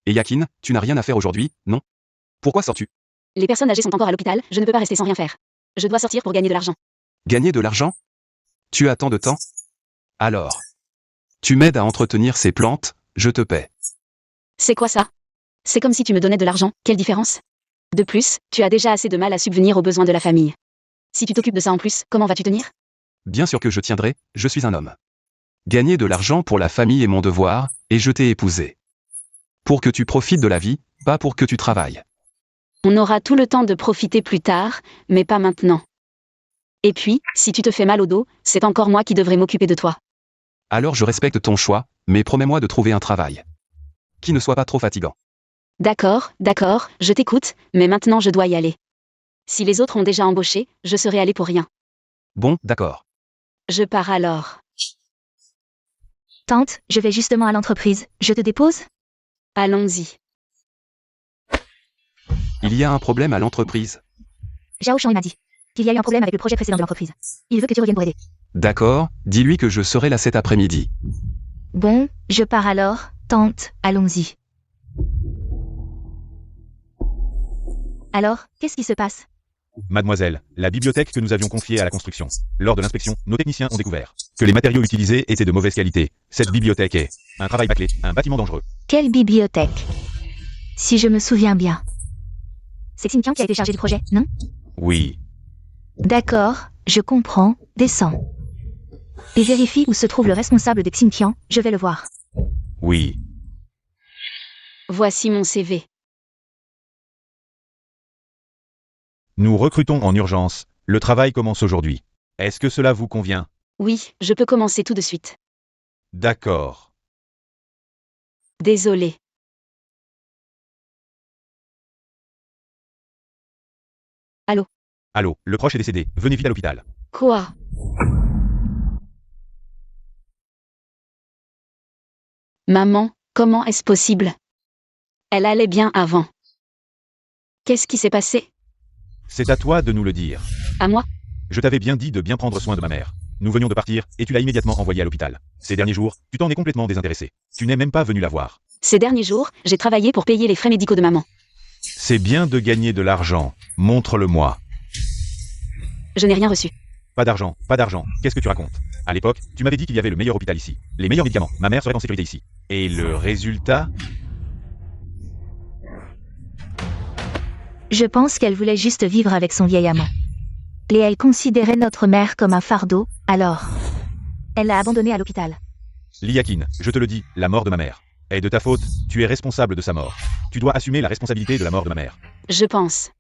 Et Yakin, tu n'as rien à faire aujourd'hui, non? Pourquoi sors-tu? Les personnes âgées sont encore à l'hôpital, je ne peux pas rester sans rien faire. Je dois sortir pour gagner de l'argent. Gagner de l'argent? Tu as tant de temps? Alors. Tu m'aides à entretenir ces plantes, je te paie. C'est quoi ça? C'est comme si tu me donnais de l'argent, quelle différence? De plus, tu as déjà assez de mal à subvenir aux besoins de la famille. Si tu t'occupes de ça en plus, comment vas-tu tenir? Bien sûr que je tiendrai, je suis un homme. Gagner de l'argent pour la famille est mon devoir, et je t'ai épousé. Pour que tu profites de la vie, pas pour que tu travailles. On aura tout le temps de profiter plus tard, mais pas maintenant. Et puis, si tu te fais mal au dos, c'est encore moi qui devrais m'occuper de toi. Alors je respecte ton choix, mais promets-moi de trouver un travail. Qui ne soit pas trop fatigant. D'accord, je t'écoute, mais maintenant je dois y aller. Si les autres ont déjà embauché, je serai allé pour rien. Bon, d'accord. Je pars alors. Tante, je vais justement à l'entreprise, je te dépose? Allons-y. Il y a un problème à l'entreprise. Zhao Shan m'a dit qu'il y a eu un problème avec le projet précédent de l'entreprise. Il veut que tu reviennes pour aider. D'accord, dis-lui que je serai là cet après-midi. Bon, je pars alors, tante, allons-y. Alors, qu'est-ce qui se passe? Mademoiselle, la bibliothèque que nous avions confiée à la construction. Lors de l'inspection, nos techniciens ont découvert que les matériaux utilisés étaient de mauvaise qualité. Cette bibliothèque est un travail bâclé, un bâtiment dangereux. Quelle bibliothèque? Si je me souviens bien. C'est Xinjiang qui a été chargé du projet, non? Oui. D'accord, je comprends, descends. Et vérifie où se trouve le responsable de Xinjiang, je vais le voir. Oui. Voici mon CV. Nous recrutons en urgence. Le travail commence aujourd'hui. Est-ce que cela vous convient? Oui, je peux commencer tout de suite. D'accord. Désolé. Allô, le proche est décédé. Venez vite à l'hôpital. Quoi? Maman, comment est-ce possible? Elle allait bien avant. Qu'est-ce qui s'est passé? C'est à toi de nous le dire. À moi? Je t'avais bien dit de bien prendre soin de ma mère. Nous venions de partir, et tu l'as immédiatement envoyée à l'hôpital. Ces derniers jours, tu t'en es complètement désintéressé. Tu n'es même pas venu la voir. Ces derniers jours, j'ai travaillé pour payer les frais médicaux de maman. C'est bien de gagner de l'argent. Montre-le-moi. Je n'ai rien reçu. Pas d'argent, pas d'argent. Qu'est-ce que tu racontes? À l'époque, tu m'avais dit qu'il y avait le meilleur hôpital ici. Les meilleurs médicaments. Ma mère serait en sécurité ici. Et le résultat? Je pense qu'elle voulait juste vivre avec son vieil amant. Et elle considérait notre mère comme un fardeau, alors elle l'a abandonnée à l'hôpital. Liakin, je te le dis, la mort de ma mère est de ta faute. Tu es responsable de sa mort. Tu dois assumer la responsabilité de la mort de ma mère. Je pense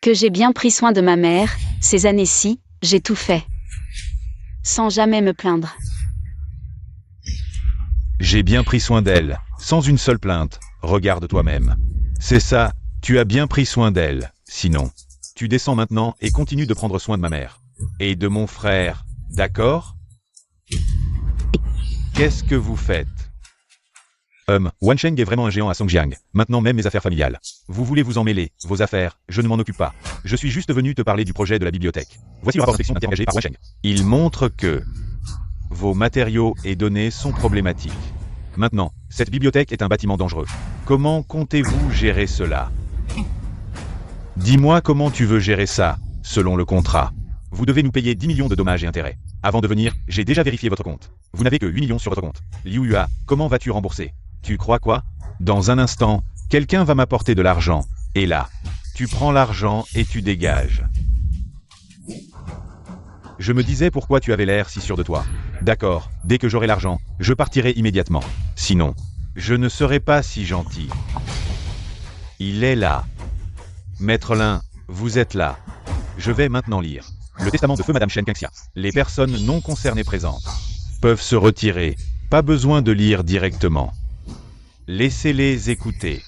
que j'ai bien pris soin de ma mère, ces années-ci, j'ai tout fait. Sans jamais me plaindre. J'ai bien pris soin d'elle, sans une seule plainte. Regarde toi-même. C'est ça, tu as bien pris soin d'elle. Sinon, tu descends maintenant et continue de prendre soin de ma mère. Et de mon frère, d'accord? Qu'est-ce que vous faites? Wansheng est vraiment un géant à Songjiang. Maintenant même mes affaires familiales. Vous voulez vous en mêler, vos affaires, je ne m'en occupe pas. Je suis juste venu te parler du projet de la bibliothèque. Voici le rapport d'inspection interrogé par Wansheng. Il montre que vos matériaux et données sont problématiques. Maintenant, cette bibliothèque est un bâtiment dangereux. Comment comptez-vous gérer cela? Dis-moi comment tu veux gérer ça, selon le contrat. Vous devez nous payer 10 millions de dommages et intérêts. Avant de venir, j'ai déjà vérifié votre compte. Vous n'avez que 8 millions sur votre compte. Liu Yua, comment vas-tu rembourser? Tu crois quoi? Dans un instant, quelqu'un va m'apporter de l'argent. Et là, tu prends l'argent et tu dégages. Je me disais pourquoi tu avais l'air si sûr de toi. D'accord, dès que j'aurai l'argent, je partirai immédiatement. Sinon, je ne serai pas si gentil. Il est là. Maître Lin, vous êtes là. Je vais maintenant lire. Le testament de feu Madame Shen Qingxia. Les personnes non concernées présentes peuvent se retirer. Pas besoin de lire directement. Laissez-les écouter.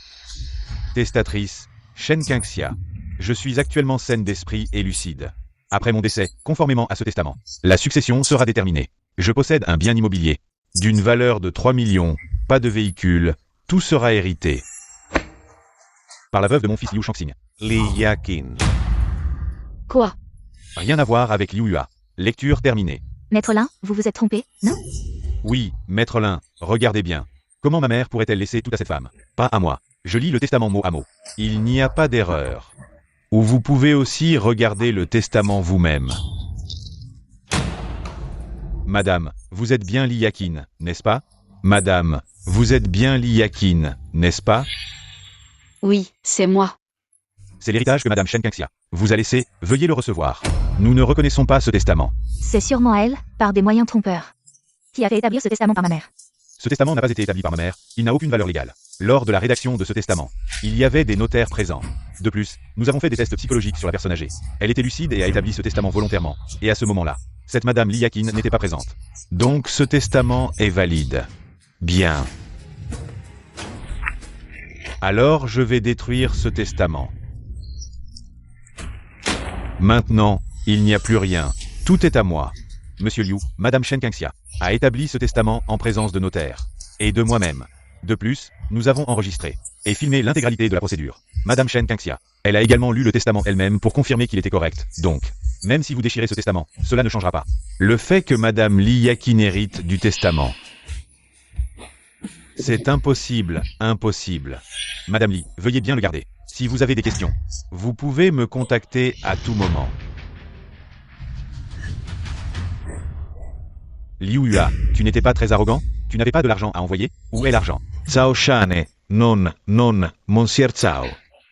Testatrice, Shen Qingxia. Je suis actuellement saine d'esprit et lucide. Après mon décès, conformément à ce testament, la succession sera déterminée. Je possède un bien immobilier d'une valeur de 3 millions, pas de véhicule, tout sera hérité. Par la veuve de mon fils Liu Shangxing, Li Yakin. Quoi? Rien à voir avec Liu Yua. Lecture terminée. Maître Lin, vous vous êtes trompé, non? Oui, Maître Lin, regardez bien. Comment ma mère pourrait-elle laisser tout à cette femme? Pas à moi. Je lis le testament mot à mot. Il n'y a pas d'erreur. Ou vous pouvez aussi regarder le testament vous-même. Madame, vous êtes bien Li Yakin, n'est-ce pas? Madame, vous êtes bien Li Yakin, n'est-ce pas? Oui, c'est moi. C'est l'héritage que Madame Shen Qingxia vous a laissé, veuillez le recevoir. Nous ne reconnaissons pas ce testament. C'est sûrement elle, par des moyens trompeurs, qui a fait établir ce testament par ma mère. Ce testament n'a pas été établi par ma mère, il n'a aucune valeur légale. Lors de la rédaction de ce testament, il y avait des notaires présents. De plus, nous avons fait des tests psychologiques sur la personne âgée. Elle était lucide et a établi ce testament volontairement. Et à ce moment-là, cette Madame Li Yakin n'était pas présente. Donc ce testament est valide. Bien. Alors je vais détruire ce testament. Maintenant, il n'y a plus rien. Tout est à moi. Monsieur Liu, Madame Shen Qingxia a établi ce testament en présence de notaires et de moi-même. De plus, nous avons enregistré et filmé l'intégralité de la procédure. Madame Shen Qingxia, elle a également lu le testament elle-même pour confirmer qu'il était correct. Donc, même si vous déchirez ce testament, cela ne changera pas. Le fait que Madame Li Yakin hérite du testament. C'est impossible, impossible. Madame Li, veuillez bien le garder. Si vous avez des questions, vous pouvez me contacter à tout moment. Liu Yua, tu n'étais pas très arrogant? Tu n'avais pas de l'argent à envoyer? Où est l'argent? Cao Shane, non, monsieur Cao.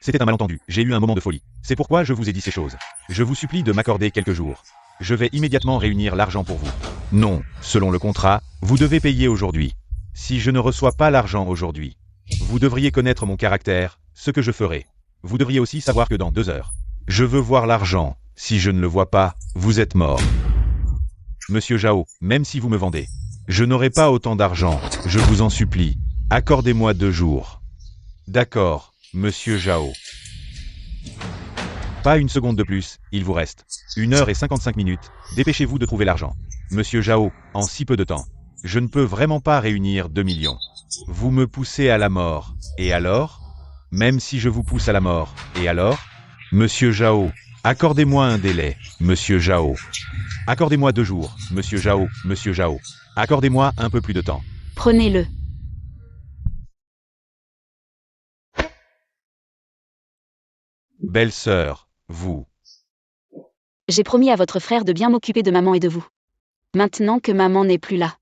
C'était un malentendu, j'ai eu un moment de folie. C'est pourquoi je vous ai dit ces choses. Je vous supplie de m'accorder quelques jours. Je vais immédiatement réunir l'argent pour vous. Non, selon le contrat, vous devez payer aujourd'hui. Si je ne reçois pas l'argent aujourd'hui, vous devriez connaître mon caractère, ce que je ferai. Vous devriez aussi savoir que dans 2 heures, je veux voir l'argent. Si je ne le vois pas, vous êtes mort. Monsieur Zhao, même si vous me vendez, je n'aurai pas autant d'argent, je vous en supplie. Accordez-moi 2 jours. D'accord, Monsieur Zhao. Pas une seconde de plus, il vous reste 1 heure et 55 minutes, dépêchez-vous de trouver l'argent. Monsieur Zhao, en si peu de temps, je ne peux vraiment pas réunir 2 millions. Vous me poussez à la mort, et alors? Même si je vous pousse à la mort, et alors? Monsieur Zhao, accordez-moi un délai, Monsieur Zhao. Accordez-moi 2 jours, Monsieur Zhao, Monsieur Zhao. Accordez-moi un peu plus de temps. Prenez-le. Belle-sœur, vous. J'ai promis à votre frère de bien m'occuper de maman et de vous. Maintenant que maman n'est plus là.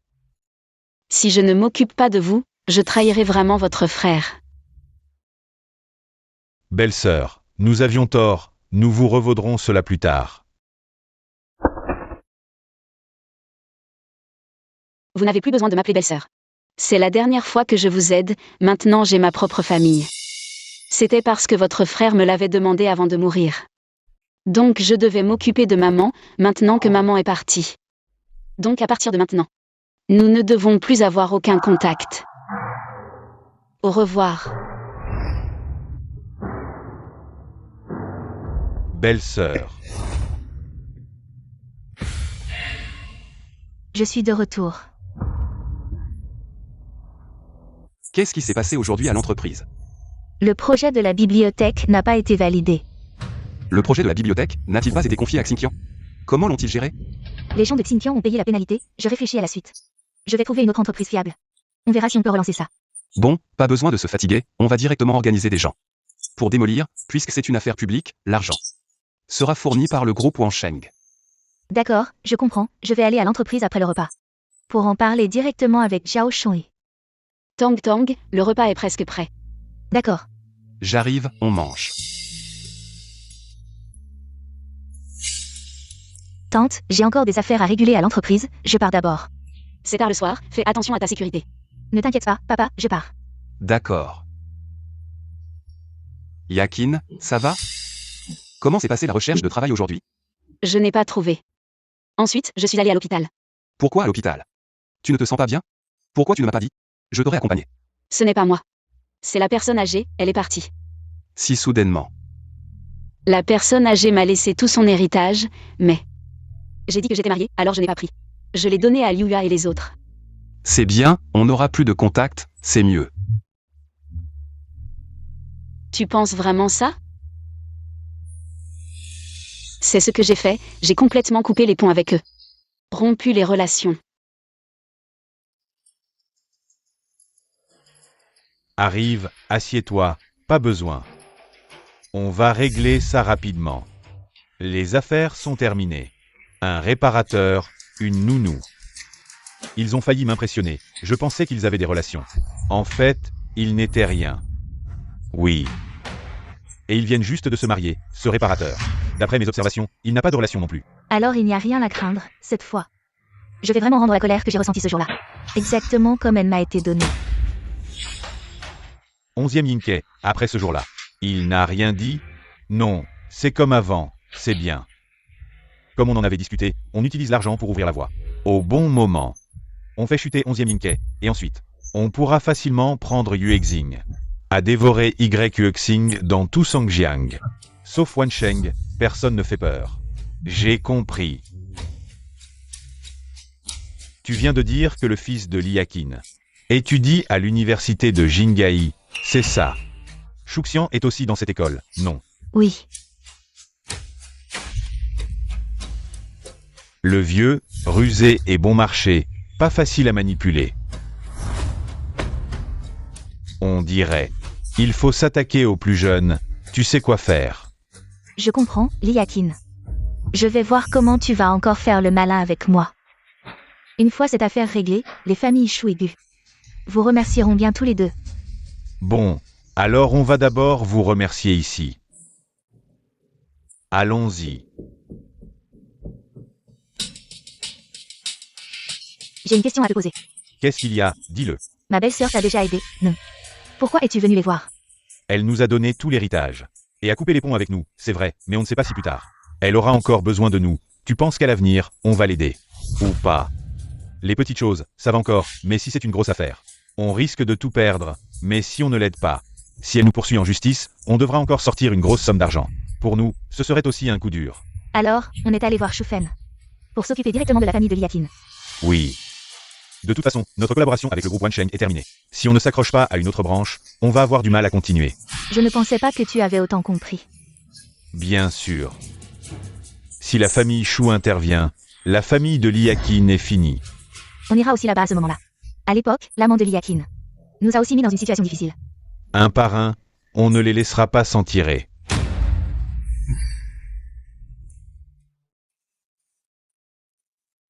Si je ne m'occupe pas de vous, je trahirai vraiment votre frère. Belle-sœur, nous avions tort, nous vous revaudrons cela plus tard. Vous n'avez plus besoin de m'appeler belle-sœur. C'est la dernière fois que je vous aide, maintenant j'ai ma propre famille. C'était parce que votre frère me l'avait demandé avant de mourir. Donc je devais m'occuper de maman, maintenant que maman est partie. Donc à partir de maintenant, nous ne devons plus avoir aucun contact. Au revoir. Belle-sœur. Je suis de retour. Qu'est-ce qui s'est passé aujourd'hui à l'entreprise? Le projet de la bibliothèque n'a pas été validé. Le projet de la bibliothèque n'a-t-il pas été confié à Xinqiang? Comment l'ont-ils géré? Les gens de Xinjiang ont payé la pénalité, je réfléchis à la suite. Je vais trouver une autre entreprise fiable. On verra si on peut relancer ça. Bon, pas besoin de se fatiguer, on va directement organiser des gens. Pour démolir, puisque c'est une affaire publique, l'argent sera fourni par le groupe Wansheng. D'accord, je comprends, je vais aller à l'entreprise après le repas. Pour en parler directement avec Zhao Shonyi. Tang Tang, le repas est presque prêt. D'accord. J'arrive, on mange. Tante, j'ai encore des affaires à réguler à l'entreprise, je pars d'abord. C'est tard le soir, fais attention à ta sécurité. Ne t'inquiète pas, papa, je pars. D'accord. Yakin, ça va? Comment s'est passée la recherche de travail aujourd'hui? Je n'ai pas trouvé. Ensuite, je suis allée à l'hôpital. Pourquoi à l'hôpital? Tu ne te sens pas bien? Pourquoi tu ne m'as pas dit? Je t'aurais accompagné. Ce n'est pas moi. C'est la personne âgée, elle est partie. Si soudainement. La personne âgée m'a laissé tout son héritage, mais... J'ai dit que j'étais mariée, alors je n'ai pas pris. Je l'ai donné à Liuya et les autres. C'est bien, on n'aura plus de contact, c'est mieux. Tu penses vraiment ça? C'est ce que j'ai fait, j'ai complètement coupé les ponts avec eux. Rompu les relations. Arrive, assieds-toi, pas besoin. On va régler ça rapidement. Les affaires sont terminées. Un réparateur, une nounou. Ils ont failli m'impressionner. Je pensais qu'ils avaient des relations. En fait, ils n'étaient rien. Oui. Et ils viennent juste de se marier, ce réparateur. D'après mes observations, il n'a pas de relation non plus. Alors il n'y a rien à craindre, cette fois. Je vais vraiment rendre la colère que j'ai ressentie ce jour-là. Exactement comme elle m'a été donnée. 11e Yinke, après ce jour-là. Il n'a rien dit? Non, c'est comme avant, c'est bien. Comme on en avait discuté, on utilise l'argent pour ouvrir la voie. Au bon moment. On fait chuter 11e Yinke, et ensuite, on pourra facilement prendre Yuexing. À dévorer Yuexing dans tout Songjiang. Sauf Wansheng, personne ne fait peur. J'ai compris. Tu viens de dire que le fils de Liakin étudie à l'université de Jingai, c'est ça. Shuxian est aussi dans cette école, non? Oui. Le vieux, rusé et bon marché, pas facile à manipuler. On dirait. Il faut s'attaquer aux plus jeunes, tu sais quoi faire. Je comprends, Liakin. Je vais voir comment tu vas encore faire le malin avec moi. Une fois cette affaire réglée, les familles Shuigu vous remercieront bien tous les deux. Bon, Alors on va d'abord vous remercier ici. Allons-y. J'ai une question à te poser. Qu'est-ce qu'il y a? Dis-le. Ma belle-sœur t'a déjà aidé, non? Pourquoi es-tu venu les voir? Elle nous a donné tout l'héritage. Et a coupé les ponts avec nous, c'est vrai, mais on ne sait pas si plus tard. Elle aura encore besoin de nous. Tu penses qu'à l'avenir, on va l'aider? Ou pas? Les petites choses, ça va encore, mais si c'est une grosse affaire, on risque de tout perdre. Mais si on ne l'aide pas, si elle nous poursuit en justice, on devra encore sortir une grosse somme d'argent. Pour nous, ce serait aussi un coup dur. Alors, on est allé voir Shufen. Pour s'occuper directement de la famille de Liakin. Oui. De toute façon, notre collaboration avec le groupe Wansheng est terminée. Si on ne s'accroche pas à une autre branche, on va avoir du mal à continuer. Je ne pensais pas que tu avais autant compris. Bien sûr. Si la famille Shu intervient, la famille de Liakin est finie. On ira aussi là-bas à ce moment-là. À l'époque, l'amant de Liakin nous a aussi mis dans une situation difficile. Un par un, on ne les laissera pas s'en tirer.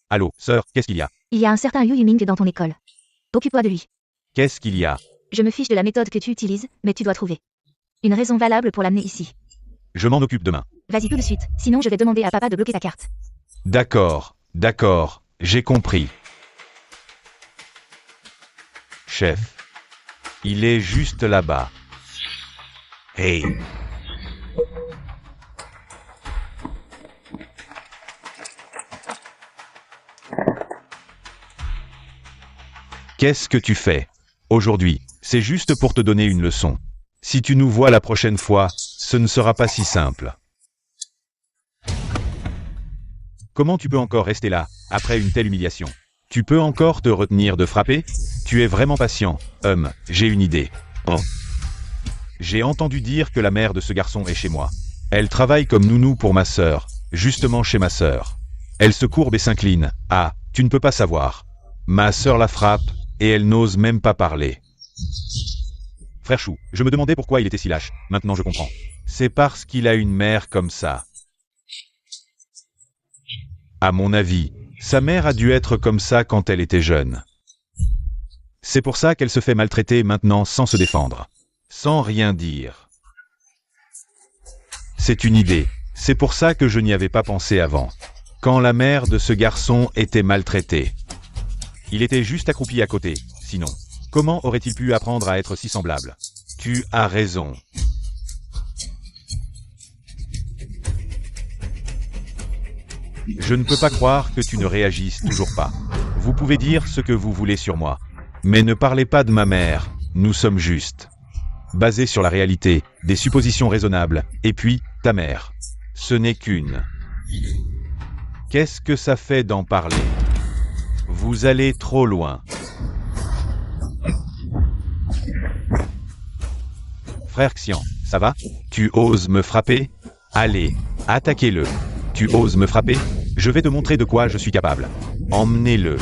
Allô, sœur, qu'est-ce qu'il y a? Il y a un certain Yu Yuming dans ton école. Occupe-toi de lui. Qu'est-ce qu'il y a? Je me fiche de la méthode que tu utilises, mais tu dois trouver une raison valable pour l'amener ici. Je m'en occupe demain. Vas-y tout de suite, sinon je vais demander à papa de bloquer ta carte. D'accord, j'ai compris. Chef. Il est juste là-bas. Hey. Qu'est-ce que tu fais? Aujourd'hui, c'est juste pour te donner une leçon. Si tu nous vois la prochaine fois, ce ne sera pas si simple. Comment tu peux encore rester là, après une telle humiliation? Tu peux encore te retenir de frapper? Tu es vraiment patient. J'ai une idée. Oh. J'ai entendu dire que la mère de ce garçon est chez moi. Elle travaille comme nounou pour ma sœur, justement chez ma sœur. Elle se courbe et s'incline. Ah, tu ne peux pas savoir. Ma sœur la frappe, et elle n'ose même pas parler. Frère Chou, je me demandais pourquoi il était si lâche. Maintenant je comprends. C'est parce qu'il a une mère comme ça. À mon avis, sa mère a dû être comme ça quand elle était jeune. C'est pour ça qu'elle se fait maltraiter maintenant sans se défendre. Sans rien dire. C'est une idée. C'est pour ça que je n'y avais pas pensé avant. Quand la mère de ce garçon était maltraitée. Il était juste accroupi à côté, sinon. Comment aurait-il pu apprendre à être si semblable? Tu as raison. Je ne peux pas croire que tu ne réagisses toujours pas. Vous pouvez dire ce que vous voulez sur moi. Mais ne parlez pas de ma mère, nous sommes justes. Basés sur la réalité, des suppositions raisonnables, et puis, ta mère. Ce n'est qu'une. Qu'est-ce que ça fait d'en parler? Vous allez trop loin. Frère Xian, ça va? Tu oses me frapper? Allez, attaquez-le. Tu oses me frapper? Je vais te montrer de quoi je suis capable. Emmenez-le.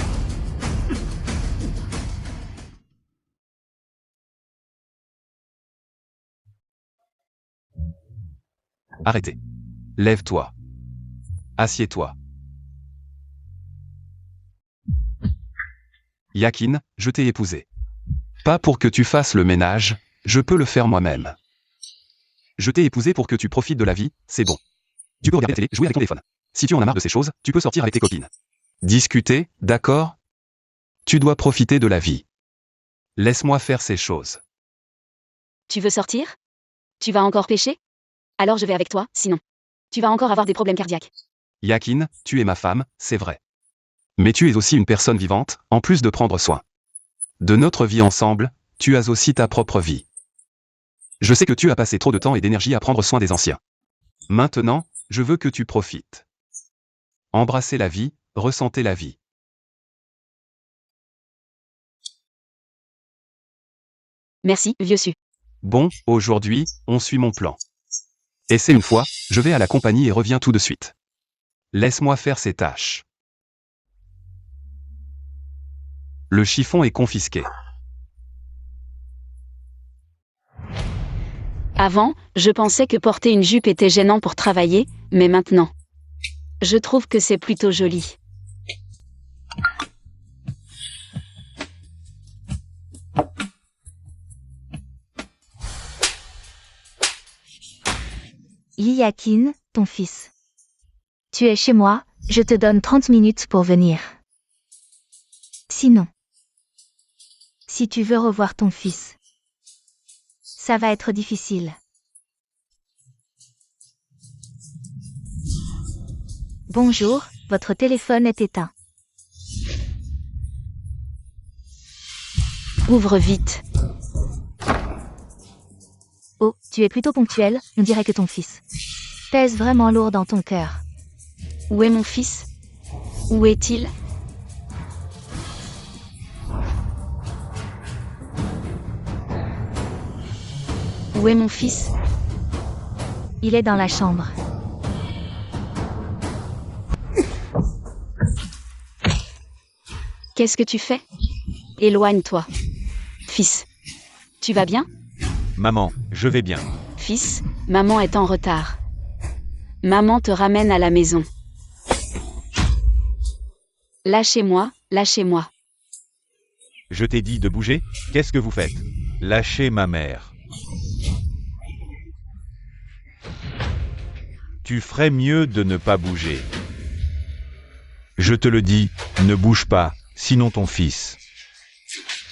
Arrêtez. Lève-toi. Assieds-toi. Yakin, je t'ai épousé. Pas pour que tu fasses le ménage, je peux le faire moi-même. Je t'ai épousé pour que tu profites de la vie, c'est bon. Tu peux regarder la télé, jouer avec ton téléphone. Si tu en as marre de ces choses, tu peux sortir avec tes copines. Discuter, d'accord? Tu dois profiter de la vie. Laisse-moi faire ces choses. Tu veux sortir? Tu vas encore pêcher? Alors je vais avec toi, sinon. Tu vas encore avoir des problèmes cardiaques. Yakin, tu es ma femme, c'est vrai. Mais tu es aussi une personne vivante, en plus de prendre soin de notre vie ensemble, tu as aussi ta propre vie. Je sais que tu as passé trop de temps et d'énergie à prendre soin des anciens. Maintenant, je veux que tu profites. Embrassez la vie, ressentez la vie. Merci, vieux su. Bon, aujourd'hui, on suit mon plan. Et c'est une fois, je vais à la compagnie et reviens tout de suite. Laisse-moi faire ces tâches. Le chiffon est confisqué. Avant, je pensais que porter une jupe était gênant pour travailler, mais maintenant, je trouve que c'est plutôt joli. Liakin, ton fils. Tu es chez moi, je te donne 30 minutes pour venir. Sinon, si tu veux revoir ton fils, ça va être difficile. Bonjour, votre téléphone est éteint. Ouvre vite. Oh, tu es plutôt ponctuel, on dirait que ton fils pèse vraiment lourd dans ton cœur. Où est mon fils? Où est-il? Où est mon fils? Il est dans la chambre. Qu'est-ce que tu fais? Éloigne-toi. Fils. Tu vas bien? Maman, je vais bien. Fils, maman est en retard. Maman te ramène à la maison. Lâchez-moi, lâchez-moi. Je t'ai dit de bouger? Qu'est-ce que vous faites? Lâchez ma mère. Tu ferais mieux de ne pas bouger. Je te le dis, ne bouge pas, sinon ton fils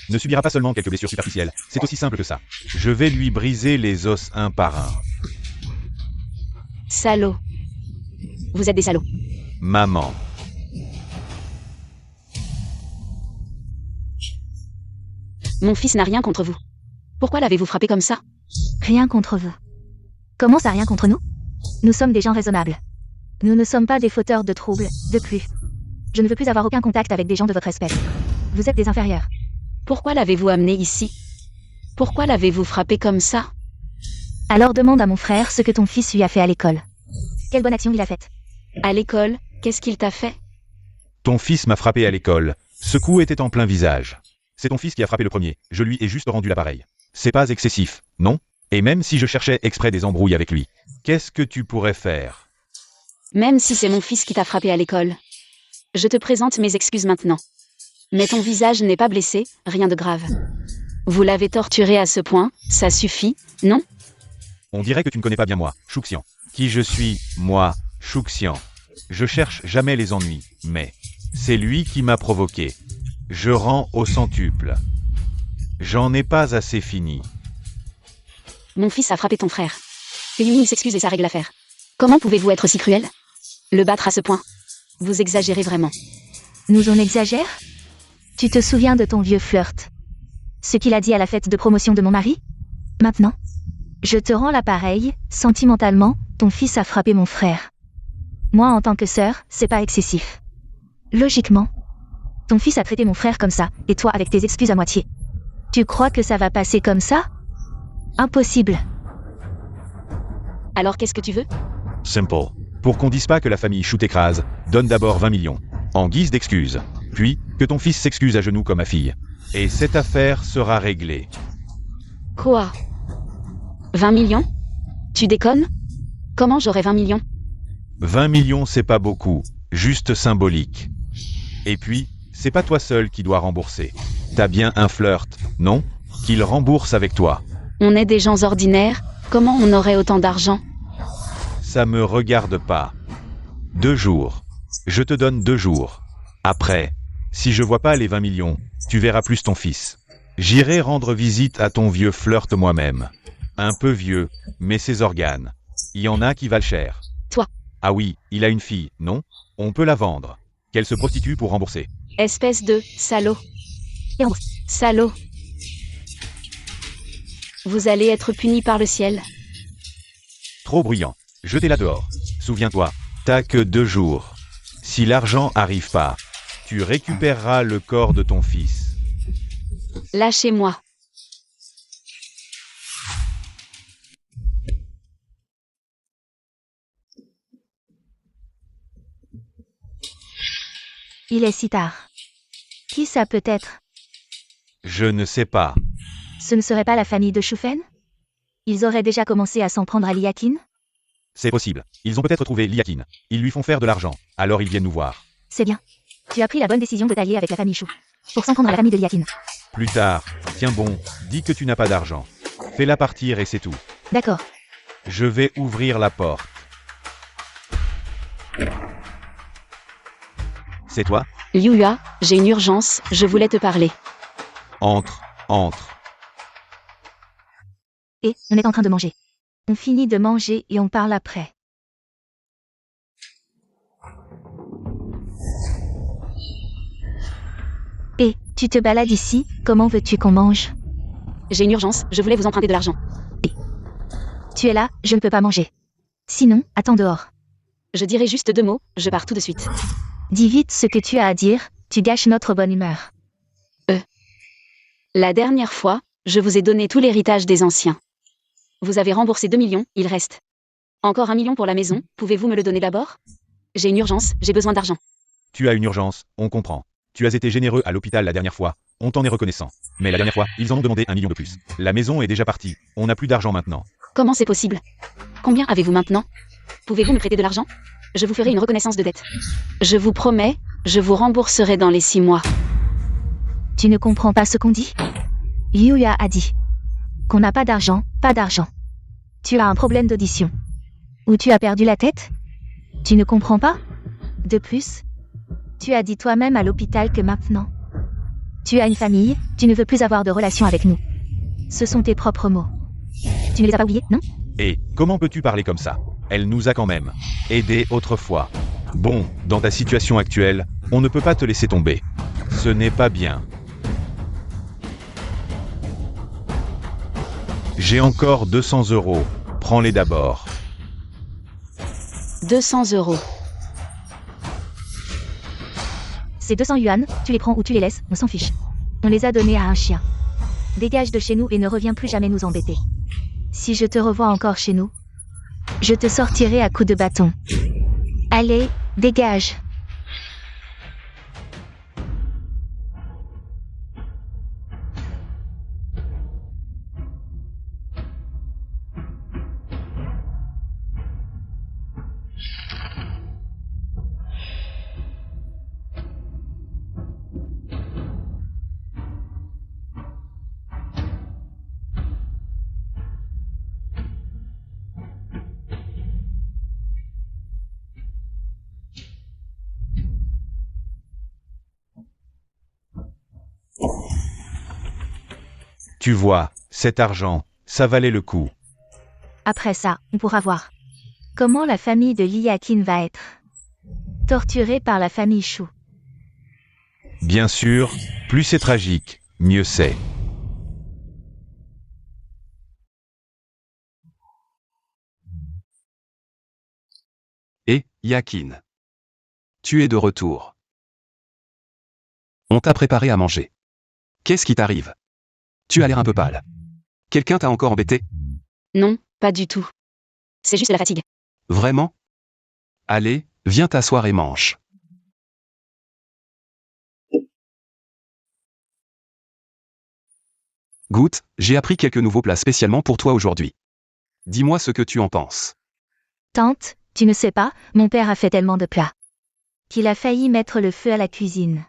ne subira pas seulement quelques blessures superficielles, c'est aussi simple que ça. Je vais lui briser les os un par un. Salaud. Vous êtes des salauds. Maman. Mon fils n'a rien contre vous. Pourquoi l'avez-vous frappé comme ça? Rien contre vous. Comment ça, rien contre nous? Nous sommes des gens raisonnables. Nous ne sommes pas des fauteurs de troubles, de plus. Je ne veux plus avoir aucun contact avec des gens de votre espèce. Vous êtes des inférieurs. Pourquoi l'avez-vous amené ici? Pourquoi l'avez-vous frappé comme ça? Alors demande à mon frère ce que ton fils lui a fait à l'école. Quelle bonne action il a faite. À l'école, qu'est-ce qu'il t'a fait? Ton fils m'a frappé à l'école. Ce coup était en plein visage. C'est ton fils qui a frappé le premier. Je lui ai juste rendu l'appareil. C'est pas excessif, non? Et même si je cherchais exprès des embrouilles avec lui, qu'est-ce que tu pourrais faire? Même si c'est mon fils qui t'a frappé à l'école. Je te présente mes excuses maintenant. Mais ton visage n'est pas blessé, rien de grave. Vous l'avez torturé à ce point, ça suffit, non? On dirait que tu ne connais pas bien moi, Chouxian. Qui je suis, moi, Chouxian. Je cherche jamais les ennuis, mais c'est lui qui m'a provoqué. Je rends au centuple. J'en ai pas assez fini. Mon fils a frappé ton frère. Fais-lui s'excuse et ça règle l'affaire. Comment pouvez-vous être si cruel? Le battre à ce point? Vous exagérez vraiment. Nous on exagère? Tu te souviens de ton vieux flirt? Ce qu'il a dit à la fête de promotion de mon mari? Maintenant, je te rends l'appareil, sentimentalement, ton fils a frappé mon frère. Moi en tant que sœur, c'est pas excessif. Logiquement, ton fils a traité mon frère comme ça, et toi avec tes excuses à moitié. Tu crois que ça va passer comme ça? Impossible. Alors qu'est-ce que tu veux? Simple. Pour qu'on dise pas que la famille Chou t'écrase, donne d'abord 20 millions, en guise d'excuse. Puis, que ton fils s'excuse à genoux comme ma fille. Et cette affaire sera réglée. Quoi? 20 millions? Tu déconnes? Comment j'aurai 20 millions? 20 millions c'est pas beaucoup, juste symbolique. Et puis, c'est pas toi seul qui dois rembourser. T'as bien un flirt, non? Qu'il rembourse avec toi. On est des gens ordinaires, comment on aurait autant d'argent? Ça me regarde pas. 2 jours. Je te donne 2 jours. Après, si je vois pas les 20 millions, tu verras plus ton fils. J'irai rendre visite à ton vieux flirt moi-même. Un peu vieux, mais ses organes. Il y en a qui valent cher. Toi. Ah oui, il a une fille, non? On peut la vendre. Qu'elle se prostitue pour rembourser. Espèce de salaud. Salaud. Vous allez être puni par le ciel. Trop bruyant. Jetez-la dehors. Souviens-toi, t'as que 2 jours. Si l'argent arrive pas, tu récupéreras le corps de ton fils. Lâchez-moi. Il est si tard. Qui ça peut être? Je ne sais pas. Ce ne serait pas la famille de Choufen? Ils auraient déjà commencé à s'en prendre à Liakin? C'est possible. Ils ont peut-être trouvé Liakin. Ils lui font faire de l'argent. Alors ils viennent nous voir. C'est bien. Tu as pris la bonne décision de t'allier avec la famille Chou. Pour s'en prendre à la famille de Liakin. Plus tard, tiens bon, dis que tu n'as pas d'argent. Fais-la partir et c'est tout. D'accord. Je vais ouvrir la porte. C'est toi? Liu Yua, j'ai une urgence, je voulais te parler. Entre, entre. Et on est en train de manger. On finit de manger et on parle après. Et tu te balades ici, comment veux-tu qu'on mange? J'ai une urgence, je voulais vous emprunter de l'argent. Tu es là, je ne peux pas manger. Sinon, attends dehors. Je dirai juste 2 mots, je pars tout de suite. Dis vite ce que tu as à dire, tu gâches notre bonne humeur. La dernière fois, je vous ai donné tout l'héritage des anciens. Vous avez remboursé 2 millions, il reste. Encore 1 million pour la maison, pouvez-vous me le donner d'abord? J'ai une urgence, j'ai besoin d'argent. Tu as une urgence, on comprend. Tu as été généreux à l'hôpital la dernière fois, on t'en est reconnaissant. Mais la dernière fois, ils en ont demandé 1 million de plus. La maison est déjà partie, on n'a plus d'argent maintenant. Comment c'est possible? Combien avez-vous maintenant? Pouvez-vous me prêter de l'argent? Je vous ferai une reconnaissance de dette. Je vous promets, je vous rembourserai dans les 6 mois. Tu ne comprends pas ce qu'on dit? Yuya a dit qu'on n'a pas d'argent, pas d'argent. Tu as un problème d'audition. Ou tu as perdu la tête? Tu ne comprends pas? De plus, tu as dit toi-même à l'hôpital que maintenant, tu as une famille, tu ne veux plus avoir de relation avec nous. Ce sont tes propres mots. Tu ne les as pas oubliés, non? Et comment peux-tu parler comme ça? Elle nous a quand même aidés autrefois. Bon, dans ta situation actuelle, on ne peut pas te laisser tomber. Ce n'est pas bien. J'ai encore 200 €. Prends-les d'abord. 200 €. Ces 200 yuan, tu les prends ou tu les laisses, on s'en fiche. On les a donnés à un chien. Dégage de chez nous et ne reviens plus jamais nous embêter. Si je te revois encore chez nous, je te sortirai à coups de bâton. Allez, dégage. Tu vois, cet argent, ça valait le coup. Après ça, on pourra voir comment la famille de Liakin va être torturée par la famille Chou. Bien sûr, plus c'est tragique, mieux c'est. Et, Yakin. Tu es de retour. On t'a préparé à manger. Qu'est-ce qui t'arrive? Tu as l'air un peu pâle. Quelqu'un t'a encore embêté? Non, pas du tout. C'est juste la fatigue. Vraiment? Allez, viens t'asseoir et mange. Goûte, j'ai appris quelques nouveaux plats spécialement pour toi aujourd'hui. Dis-moi ce que tu en penses. Tante, tu ne sais pas, mon père a fait tellement de plats qu'il a failli mettre le feu à la cuisine.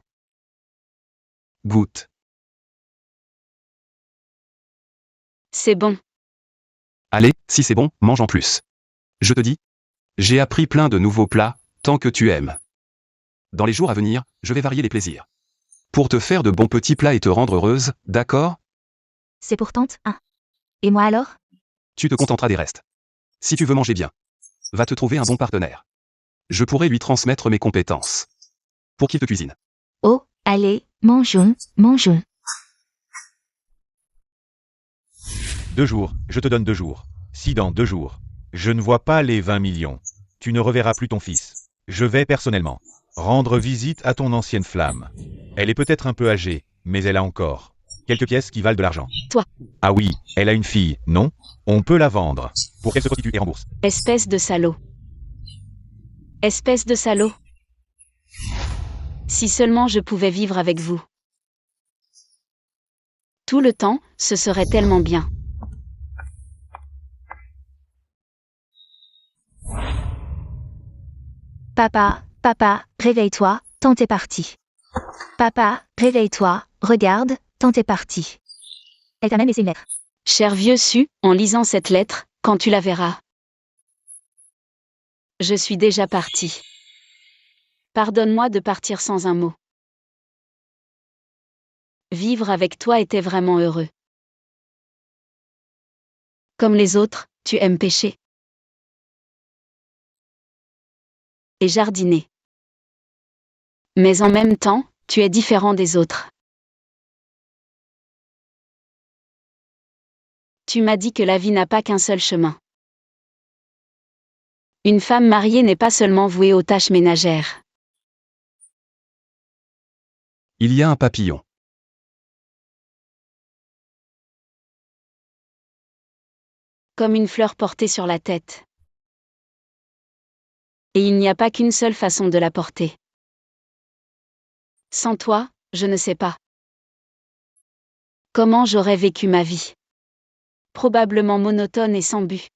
Goûte. C'est bon. Allez, si c'est bon, mange en plus. Je te dis. J'ai appris plein de nouveaux plats, tant que tu aimes. Dans les jours à venir, je vais varier les plaisirs. Pour te faire de bons petits plats et te rendre heureuse, d'accord? C'est pour tante, hein? Et moi alors? Tu te contenteras des restes. Si tu veux manger bien, va te trouver un bon partenaire. Je pourrais lui transmettre mes compétences. Pour qu'il te cuisine. Oh, allez, mangeons, mangeons. 2 jours, je te donne 2 jours. Si dans 2 jours, je ne vois pas les 20 millions, tu ne reverras plus ton fils. Je vais personnellement rendre visite à ton ancienne flamme. Elle est peut-être un peu âgée, mais elle a encore quelques pièces qui valent de l'argent. Toi. Ah oui, elle a une fille, non? On peut la vendre pour qu'elle se prostitue et rembourse. Espèce de salaud. Espèce de salaud. Si seulement je pouvais vivre avec vous. Tout le temps, ce serait tellement bien. Papa, papa, réveille-toi, tante est partie. Papa, réveille-toi, regarde, tante est partie. Elle t'a même laissé une lettre. Cher vieux Su, en lisant cette lettre, quand tu la verras, Je suis déjà partie. Pardonne-moi de partir sans un mot. Vivre avec toi était vraiment heureux. Comme les autres, tu aimes pêcher. Et jardiner. Mais en même temps, tu es différent des autres. Tu m'as dit que la vie n'a pas qu'un seul chemin. Une femme mariée n'est pas seulement vouée aux tâches ménagères. Il y a un papillon. Comme une fleur portée sur la tête. Et il n'y a pas qu'une seule façon de la porter. Sans toi, je ne sais pas. Comment j'aurais vécu ma vie? Probablement monotone et sans but.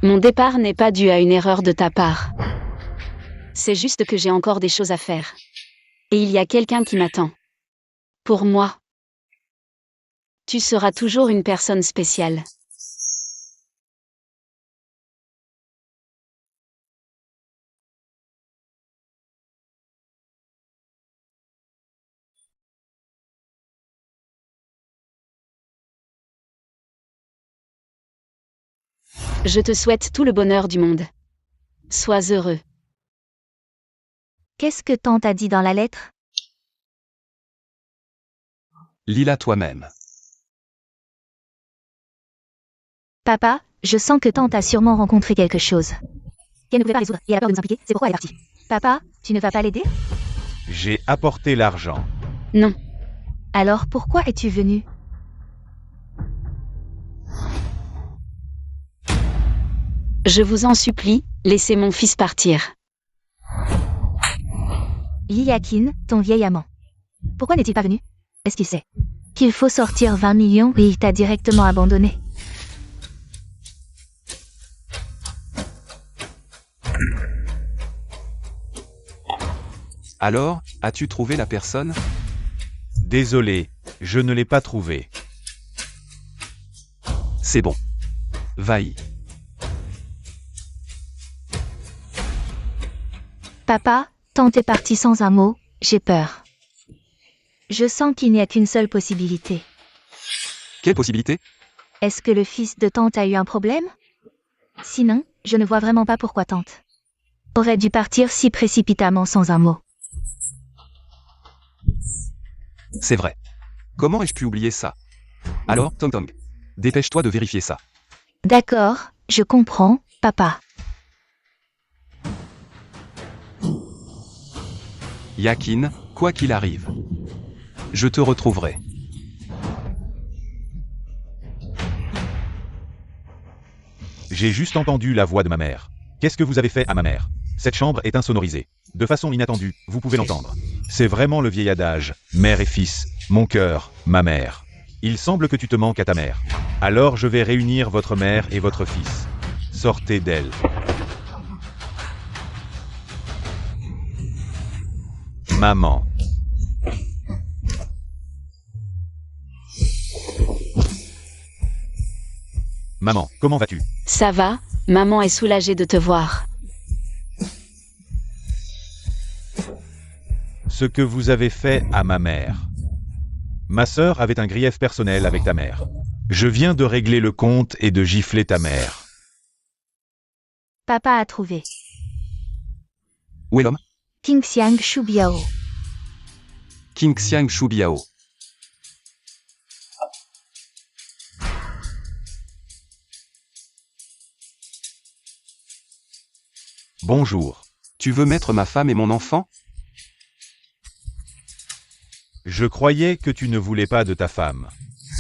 Mon départ n'est pas dû à une erreur de ta part. C'est juste que j'ai encore des choses à faire. Et il y a quelqu'un qui m'attend. Pour moi. Tu seras toujours une personne spéciale. Je te souhaite tout le bonheur du monde. Sois heureux. Qu'est-ce que tante a dit dans la lettre? Lis-la toi-même. Papa, je sens que tante a sûrement rencontré quelque chose. Qu'elle ne pouvait pas résoudre et elle a peur de nous impliquer, c'est pourquoi elle est partie. Papa, tu ne vas pas l'aider? J'ai apporté l'argent. Non. Alors pourquoi es-tu venu? Je vous en supplie, laissez mon fils partir. Yakin, ton vieil amant. Pourquoi n'est-il pas venu? Est-ce qu'il sait qu'il faut sortir 20 millions et il t'a directement abandonné? Alors, as-tu trouvé la personne? Désolé, je ne l'ai pas trouvé. C'est bon. Va-y. Papa, tante est partie sans un mot, j'ai peur. Je sens qu'il n'y a qu'une seule possibilité. Quelle possibilité? Est-ce que le fils de tante a eu un problème? Sinon, je ne vois vraiment pas pourquoi tante aurait dû partir si précipitamment sans un mot. C'est vrai. Comment ai-je pu oublier ça? Alors, Tong Tong, dépêche-toi de vérifier ça. D'accord, je comprends, papa. Yakin, quoi qu'il arrive, je te retrouverai. J'ai juste entendu la voix de ma mère. Qu'est-ce que vous avez fait à ma mère? Cette chambre est insonorisée. De façon inattendue, vous pouvez l'entendre. C'est vraiment le vieil adage, mère et fils, mon cœur, ma mère. Il semble que tu te manques à ta mère. Alors je vais réunir votre mère et votre fils. Sortez d'elle. Maman. Maman, comment vas-tu? Ça va, maman est soulagée de te voir. Ce que vous avez fait à ma mère. Ma sœur avait un grief personnel avec ta mère. Je viens de régler le compte et de gifler ta mère. Papa a trouvé. Où est l'homme? King Xiang Shu Biao. King Xiang Shu Biao. Bonjour. Tu veux mettre ma femme et mon enfant? Je croyais que tu ne voulais pas de ta femme.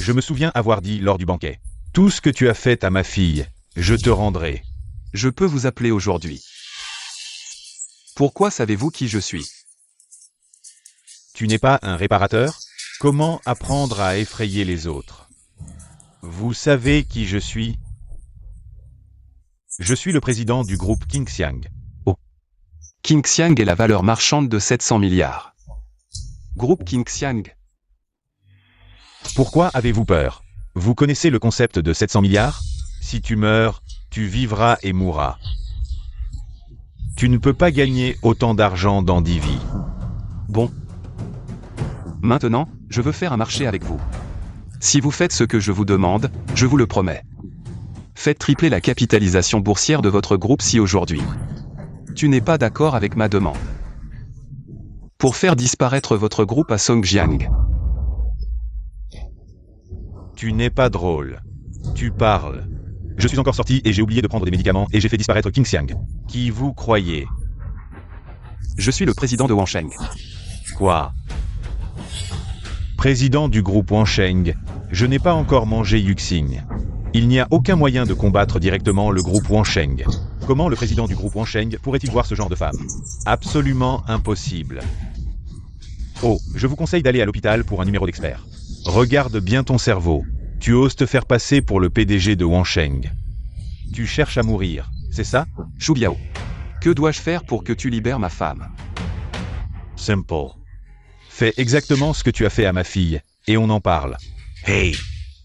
Je me souviens avoir dit lors du banquet. Tout ce que tu as fait à ma fille, je te rendrai. Je peux vous appeler aujourd'hui. Pourquoi savez-vous qui je suis? Tu n'es pas un réparateur? Comment apprendre à effrayer les autres? Vous savez qui je suis? Je suis le président du groupe Qingxiang. Qingxiang est la valeur marchande de 700 milliards. Groupe Qingxiang. Pourquoi avez-vous peur? Vous connaissez le concept de 700 milliards? Si tu meurs, tu vivras et mourras. Tu ne peux pas gagner autant d'argent dans 10 vies. Bon. Maintenant, je veux faire un marché avec vous. Si vous faites ce que je vous demande, je vous le promets. Faites tripler la capitalisation boursière de votre groupe si aujourd'hui tu n'es pas d'accord avec ma demande. Pour faire disparaître votre groupe à Songjiang. Tu n'es pas drôle. Tu parles. Je suis encore sorti et j'ai oublié de prendre des médicaments et j'ai fait disparaître Qingxiang. Qui vous croyez? Je suis le président de Wansheng. Quoi? Président du groupe Wansheng, je n'ai pas encore mangé Yuxing. Il n'y a aucun moyen de combattre directement le groupe Wansheng. Comment le président du groupe Wansheng pourrait-il voir ce genre de femme? Absolument impossible. Oh, je vous conseille d'aller à l'hôpital pour un numéro d'expert. Regarde bien ton cerveau. Tu oses te faire passer pour le PDG de Wansheng. Tu cherches à mourir, c'est ça? Xu Biao. Que dois-je faire pour que tu libères ma femme? Simple. Fais exactement ce que tu as fait à ma fille, et on en parle. Hey!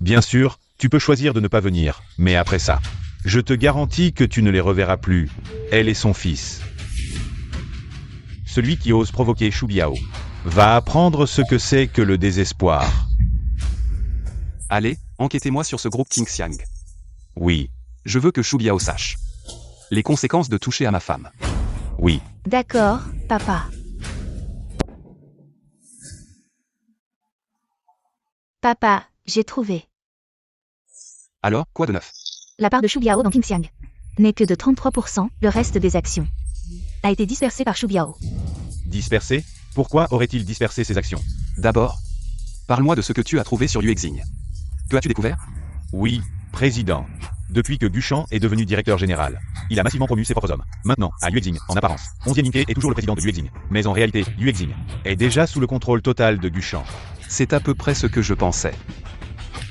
Bien sûr, tu peux choisir de ne pas venir, mais après ça, je te garantis que tu ne les reverras plus, elle et son fils. Celui qui ose provoquer Xu Biao va apprendre ce que c'est que le désespoir. Allez, enquêtez-moi sur ce groupe Qingxiang. Oui, Je veux que Xu Biao sache les conséquences de toucher à ma femme. oui. D'accord, papa. Papa, j'ai trouvé. Alors, quoi de neuf? La part de Xu Biao dans Qingxiang n'est que de 33%, le reste des actions a été dispersé par Xu Biao. Dispersé? Pourquoi aurait-il dispersé ses actions? D'abord, parle-moi de ce que tu as trouvé sur Yuexing. Que as-tu découvert? Oui, président. Depuis que Guchan est devenu directeur général, il a massivement promu ses propres hommes. Maintenant, à Yuexing, en apparence, 11e Nikkei est toujours le président de Yuexing. Mais en réalité, Yuexing est déjà sous le contrôle total de Guchan. C'est à peu près ce que je pensais.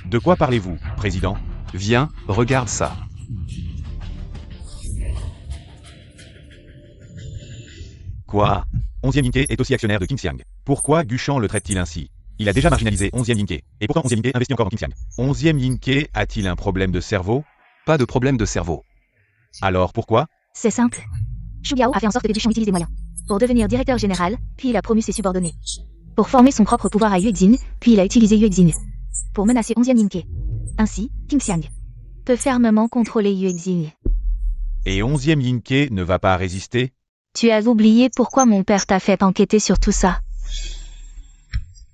De quoi parlez-vous, président? Viens, regarde ça. Quoi? 11e Nikkei est aussi actionnaire de Qingxiang. Pourquoi Guchan le traite-t-il ainsi? Il a déjà marginalisé 11e Nikkei. Et pourtant 11e Nikkei investit encore dans Qingxiang. 11e Nikkei a-t-il un problème de cerveau? Pas de problème de cerveau. Alors pourquoi? C'est simple. Xu Biao a fait en sorte que Guchan utilise des moyens pour devenir directeur général, puis il a promu ses subordonnés pour former son propre pouvoir à Yuexin, puis il a utilisé Yuexin pour menacer 11e Nikkei. Ainsi, Qingxiang peut fermement contrôler Yuexin. Et 11e Nikkei ne va pas résister? Tu as oublié pourquoi mon père t'a fait enquêter sur tout ça.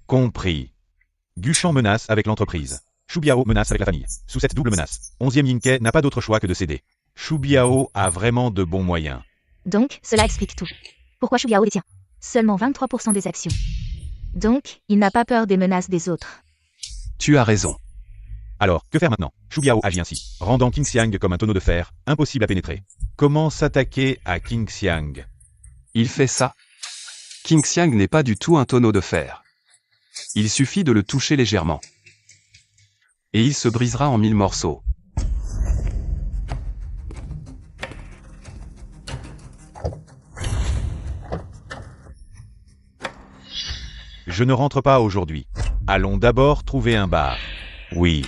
Compris. Guchan menace avec l'entreprise. Xu Biao menace avec la famille. Sous cette double menace, 11e Nikkei n'a pas d'autre choix que de céder. Xu Biao a vraiment de bons moyens. Donc, cela explique tout. Pourquoi Xu Biao détient seulement 23% des actions. Donc, il n'a pas peur des menaces des autres. Tu as raison. Alors, que faire maintenant? Xu Biao agit ainsi, rendant Qingxiang comme un tonneau de fer, impossible à pénétrer. Comment s'attaquer à Qingxiang? Il fait ça. Qingxiang n'est pas du tout un tonneau de fer. Il suffit de le toucher légèrement. Et il se brisera en 1000 morceaux. Je ne rentre pas aujourd'hui. Allons d'abord trouver un bar. Oui.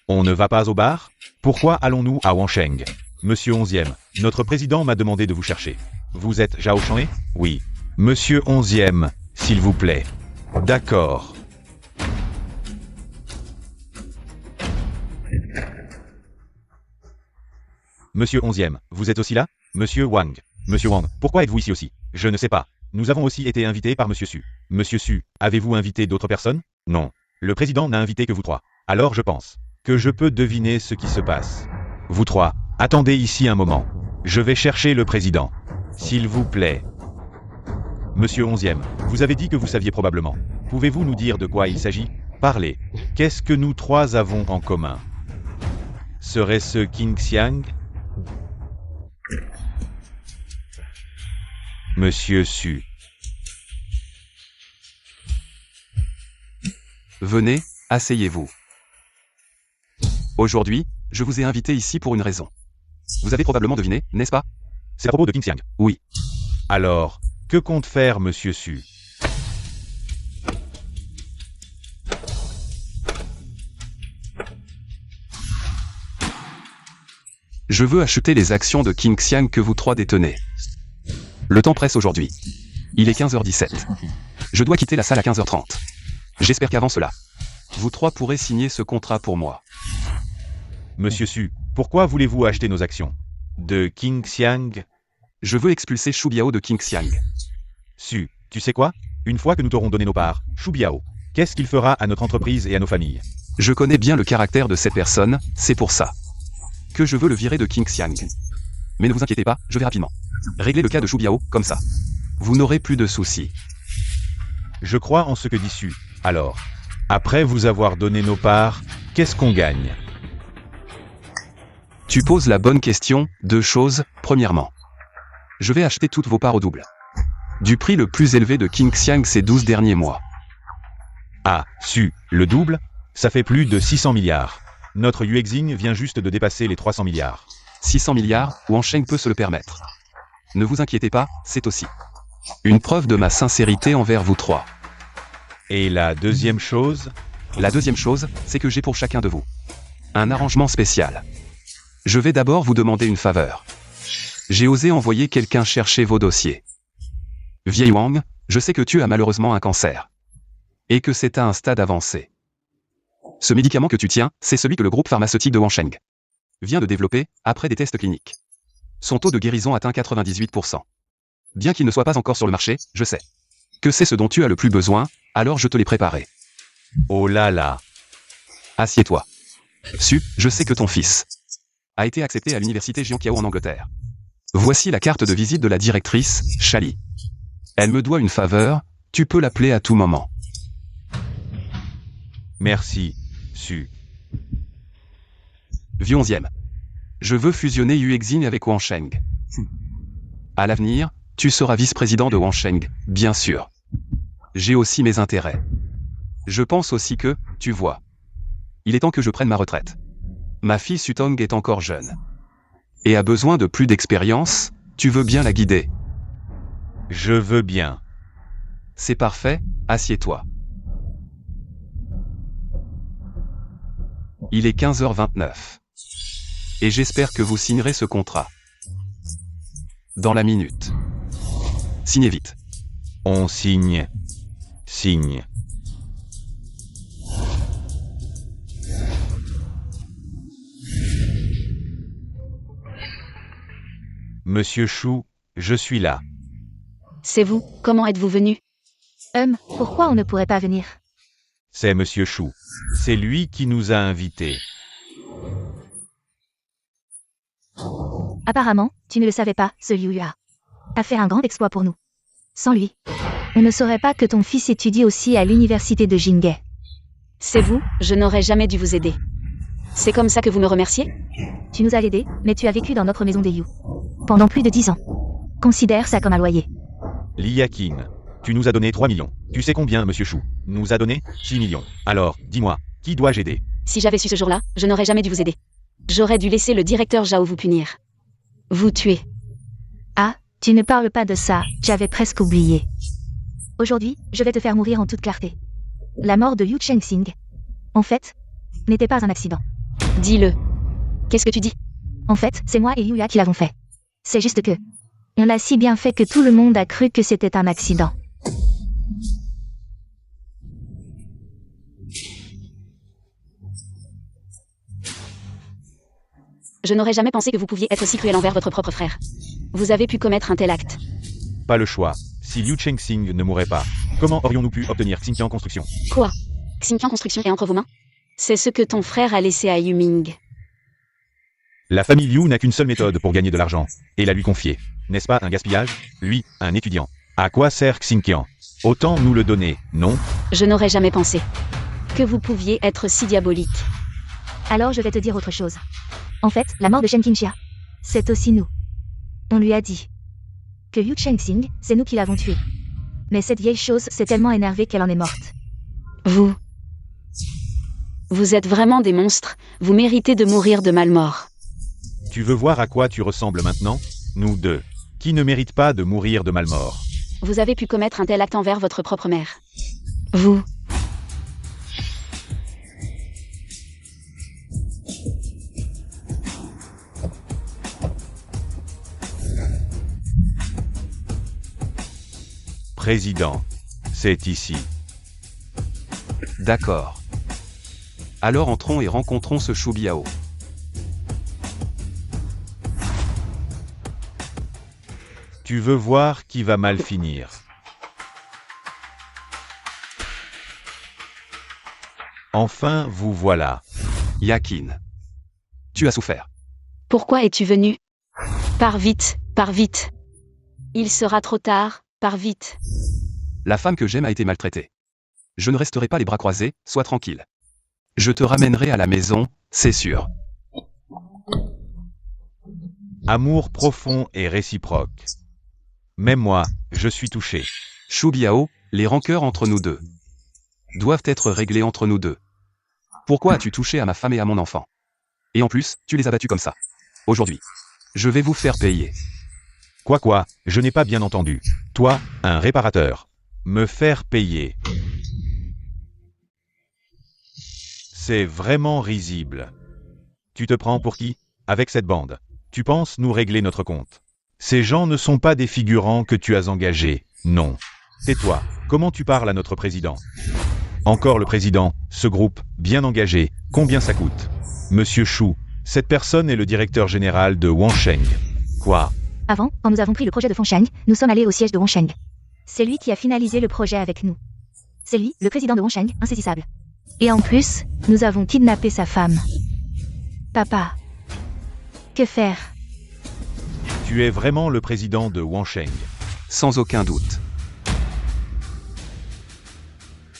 On ne va pas au bar? Pourquoi allons-nous à Wansheng? Monsieur 11e, notre président m'a demandé de vous chercher. Vous êtes Zhao Shanlei? Oui. Monsieur 11e, s'il vous plaît. D'accord. Monsieur 11e, vous êtes aussi là? Monsieur Wang. Monsieur Wang, pourquoi êtes-vous ici aussi? Je ne sais pas. Nous avons aussi été invités par Monsieur Su. Monsieur Su, avez-vous invité d'autres personnes? Non. Le président n'a invité que vous trois. Alors je pense que je peux deviner ce qui se passe. Vous trois, attendez ici un moment. Je vais chercher le président. S'il vous plaît. Monsieur 11e, vous avez dit que vous saviez probablement. Pouvez-vous nous dire de quoi il s'agit? Parlez. Qu'est-ce que nous trois avons en commun? Serait-ce King Xiang? Monsieur Su. Venez, asseyez-vous. Aujourd'hui, je vous ai invité ici pour une raison. Vous avez probablement deviné, n'est-ce pas? C'est à propos de King Xiang. Oui. Alors, que compte faire Monsieur Su? Je veux acheter les actions de King Xiang que vous trois détenez. Le temps presse aujourd'hui. Il est 15h17. Je dois quitter la salle à 15h30. J'espère qu'avant cela, vous trois pourrez signer ce contrat pour moi. Monsieur Su, pourquoi voulez-vous acheter nos actions? De King Xiang? Je veux expulser Shu Biao de King Xiang. Su, tu sais quoi? Une fois que nous t'aurons donné nos parts, Shu Biao, qu'est-ce qu'il fera à notre entreprise et à nos familles? Je connais bien le caractère de cette personne, c'est pour ça que je veux le virer de King Xiang. Mais ne vous inquiétez pas, je vais rapidement régler le cas de Shu Biao, comme ça. Vous n'aurez plus de soucis. Je crois en ce que dit Su. Alors, après vous avoir donné nos parts, qu'est-ce qu'on gagne? Tu poses la bonne question, deux choses. Premièrement, je vais acheter toutes vos parts au double du prix le plus élevé de King Xiang ces 12 derniers mois. Ah, Su, le double? Ça fait plus de 600 milliards. Notre Yuexing vient juste de dépasser les 300 milliards. 600 milliards, Wansheng peut se le permettre. Ne vous inquiétez pas, c'est aussi une preuve de ma sincérité envers vous trois. Et la deuxième chose? La deuxième chose, c'est que j'ai pour chacun de vous un arrangement spécial. Je vais d'abord vous demander une faveur. J'ai osé envoyer quelqu'un chercher vos dossiers. Vieille Wang, je sais que tu as malheureusement un cancer. Et que c'est à un stade avancé. Ce médicament que tu tiens, c'est celui que le groupe pharmaceutique de Wansheng vient de développer, après des tests cliniques. Son taux de guérison atteint 98%. Bien qu'il ne soit pas encore sur le marché, je sais que c'est ce dont tu as le plus besoin, alors je te l'ai préparé. Oh là là. Assieds-toi. Su, je sais que ton fils a été accepté à l'université Jianqiao en Angleterre. Voici la carte de visite de la directrice, Shali. Elle me doit une faveur, tu peux l'appeler à tout moment. Merci, Su. Vieux 11e. Je veux fusionner Yuexin avec Wansheng. À l'avenir, tu seras vice-président de Wansheng, bien sûr. J'ai aussi mes intérêts. Je pense aussi que, tu vois, il est temps que je prenne ma retraite. Ma fille Sutong est encore jeune. Et a besoin de plus d'expérience, tu veux bien la guider? Je veux bien. C'est parfait, assieds-toi. Il est 15h29. Et j'espère que vous signerez ce contrat. Dans la minute. Signez vite. On signe. Signe. Monsieur Chou, je suis là. C'est vous, comment êtes-vous venu? Pourquoi on ne pourrait pas venir? C'est Monsieur Chou. C'est lui qui nous a invités. Apparemment, tu ne le savais pas, ce Liu Yua a fait un grand exploit pour nous. Sans lui, on ne saurait pas que ton fils étudie aussi à l'université de Jinghe. C'est vous, je n'aurais jamais dû vous aider. C'est comme ça que vous me remerciez? Tu nous as aidés, mais tu as vécu dans notre maison des Liu pendant plus de 10 ans. Considère ça comme un loyer. Li Yakin, tu nous as donné 3 millions. Tu sais combien Monsieur Chou nous a donné? 6 millions. Alors, dis-moi, qui dois-je aider? Si j'avais su ce jour-là, je n'aurais jamais dû vous aider. J'aurais dû laisser le directeur Zhao vous punir. Vous tuer. Ah, tu ne parles pas de ça, j'avais presque oublié. Aujourd'hui, je vais te faire mourir en toute clarté. La mort de Yu Chengxing, en fait, n'était pas un accident. Dis-le. Qu'est-ce que tu dis? En fait, c'est moi et Yuya qui l'avons fait. C'est juste que, on l'a si bien fait que tout le monde a cru que c'était un accident. Je n'aurais jamais pensé que vous pouviez être si cruel envers votre propre frère. Vous avez pu commettre un tel acte. Pas le choix. Si Liu Chengxing ne mourait pas, comment aurions-nous pu obtenir Xinjiang Construction? Quoi? Xinjiang Construction est entre vos mains? C'est ce que ton frère a laissé à Yuming. La famille Liu n'a qu'une seule méthode pour gagner de l'argent, et la lui confier. N'est-ce pas un gaspillage? Lui, un étudiant. À quoi sert Xinqian? Autant nous le donner, non? Je n'aurais jamais pensé que vous pouviez être si diabolique. Alors je vais te dire autre chose. En fait, la mort de Shen Qingxia, c'est aussi nous. On lui a dit que Yu Chengxing, c'est nous qui l'avons tué. Mais cette vieille chose s'est tellement énervée qu'elle en est morte. Vous êtes vraiment des monstres, vous méritez de mourir de malmort. Tu veux voir à quoi tu ressembles maintenant? Nous deux. Qui ne mérite pas de mourir de malmort? Vous avez pu commettre un tel acte envers votre propre mère. Vous. Président, c'est ici. D'accord. Alors entrons et rencontrons ce Shu Biao. Tu veux voir qui va mal finir. Enfin, vous voilà. Yakin. Tu as souffert. Pourquoi es-tu venu? Pars vite, pars vite. Il sera trop tard, pars vite. La femme que j'aime a été maltraitée. Je ne resterai pas les bras croisés, sois tranquille. Je te ramènerai à la maison, c'est sûr. Amour profond et réciproque. Même moi, je suis touché. Shu Biao, les rancœurs entre nous deux doivent être réglées entre nous deux. Pourquoi as-tu touché à ma femme et à mon enfant? Et en plus, tu les as battus comme ça. Aujourd'hui, je vais vous faire payer. Quoi, je n'ai pas bien entendu. Toi, un réparateur. Me faire payer. C'est vraiment risible. Tu te prends pour qui? Avec cette bande. Tu penses nous régler notre compte? Ces gens ne sont pas des figurants que tu as engagés, non. Tais-toi, comment tu parles à notre président? Encore le président, ce groupe, bien engagé, combien ça coûte? Monsieur Shu, cette personne est le directeur général de Wansheng. Quoi? Avant, quand nous avons pris le projet de Fengsheng, nous sommes allés au siège de Wansheng. C'est lui qui a finalisé le projet avec nous. C'est lui, le président de Wansheng, insaisissable. Et en plus, nous avons kidnappé sa femme. Papa. Que faire? Tu es vraiment le président de Wansheng. Sans aucun doute.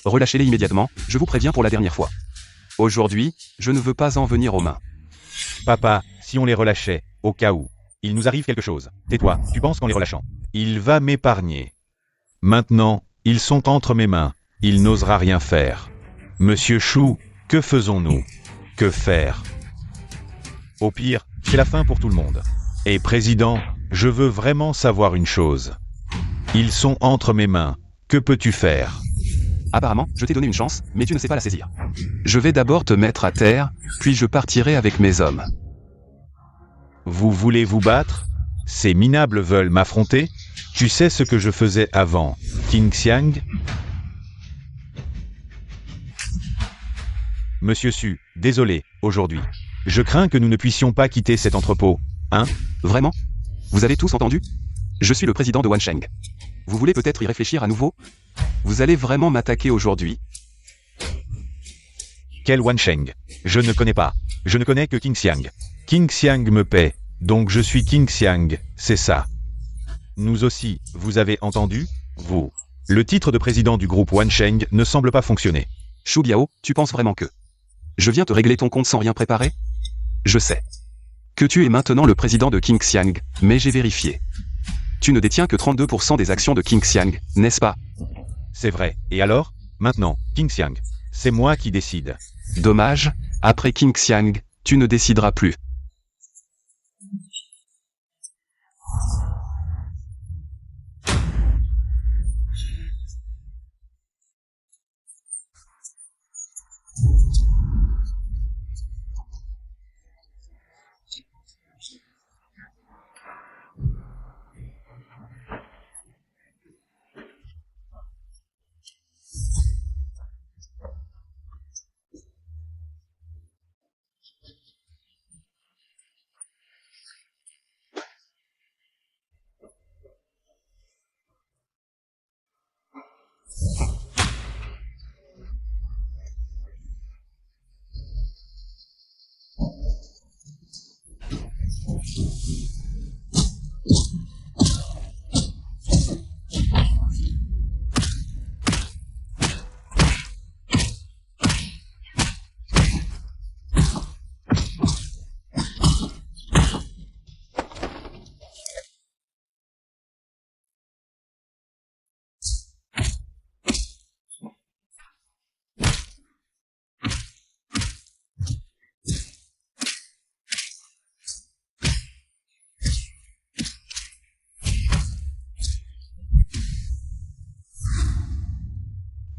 Relâchez-les immédiatement, je vous préviens pour la dernière fois. Aujourd'hui, je ne veux pas en venir aux mains. Papa, si on les relâchait, au cas où, il nous arrive quelque chose. Tais-toi, tu penses qu'en les relâchant, il va m'épargner. Maintenant, ils sont entre mes mains, il n'osera rien faire. Monsieur Shu, que faisons-nous? Que faire? Au pire, c'est la fin pour tout le monde. Et président, je veux vraiment savoir une chose. Ils sont entre mes mains, que peux-tu faire? Apparemment, je t'ai donné une chance, mais tu ne sais pas la saisir. Je vais d'abord te mettre à terre, puis je partirai avec mes hommes. Vous voulez vous battre? Ces minables veulent m'affronter? Tu sais ce que je faisais avant, Qingxiang? Monsieur Su, désolé, aujourd'hui. Je crains que nous ne puissions pas quitter cet entrepôt, hein? Vraiment? Vous avez tous entendu? Je suis le président de Wansheng. Vous voulez peut-être y réfléchir à nouveau? Vous allez vraiment m'attaquer aujourd'hui? Quel Wansheng? Je ne connais pas. Je ne connais que Qingxiang. Qingxiang me paie, donc je suis Qingxiang, c'est ça. Nous aussi, vous avez entendu? Vous. Le titre de président du groupe Wansheng ne semble pas fonctionner. Shu Biao, tu penses vraiment que je viens te régler ton compte sans rien préparer? Je sais que tu es maintenant le président de Qingxiang, mais j'ai vérifié. Tu ne détiens que 32% des actions de Qingxiang, n'est-ce pas? C'est vrai. Et alors? Maintenant, Qingxiang. C'est moi qui décide. Dommage, après Qingxiang, tu ne décideras plus.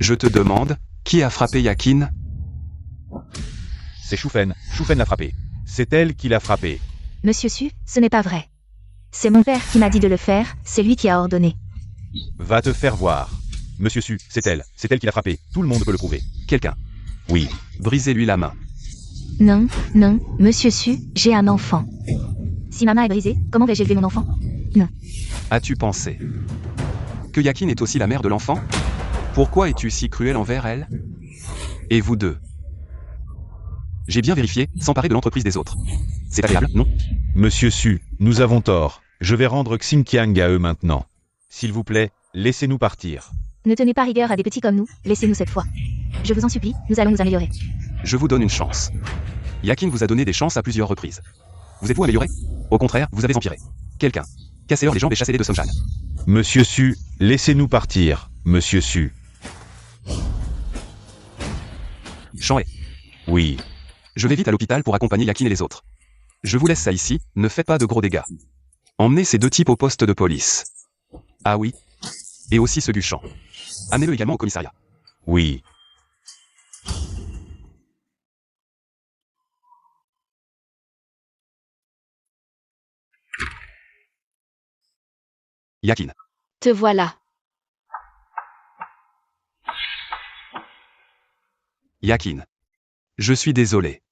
Je te demande, qui a frappé Yakin? C'est Shufen. Shufen l'a frappé. C'est elle qui l'a frappé. Monsieur Su, ce n'est pas vrai. C'est mon père qui m'a dit de le faire, c'est lui qui a ordonné. Va te faire voir. Monsieur Su, c'est elle. C'est elle qui l'a frappé. Tout le monde peut le prouver. Quelqu'un. Oui. Brisez-lui la main. Non, non, Monsieur Su, j'ai un enfant. Si ma main est brisée, comment vais-je élever mon enfant? As-tu pensé que Yakin est aussi la mère de l'enfant? Pourquoi es-tu si cruel envers elle? Et vous deux? J'ai bien vérifié, s'emparer de l'entreprise des autres. C'est agréable, non? Monsieur Su, nous avons tort. Je vais rendre Xinjiang à eux maintenant. S'il vous plaît, laissez-nous partir. Ne tenez pas rigueur à des petits comme nous, laissez-nous cette fois. Je vous en supplie, nous allons nous améliorer. Je vous donne une chance. Yakin vous a donné des chances à plusieurs reprises. Vous êtes-vous amélioré? Au contraire, vous avez empiré. Quelqu'un. Cassez-leur les jambes et chassez-les de Somjan. Monsieur Su, laissez-nous partir. Monsieur Su. Shanhe. Oui. Je vais vite à l'hôpital pour accompagner Yakin et les autres. Je vous laisse ça ici, ne faites pas de gros dégâts. Emmenez ces deux types au poste de police. Ah oui. Et aussi ce Guchan. Amenez-le également au commissariat. Oui. Yakin. Te voilà. Yakin. Je suis désolé.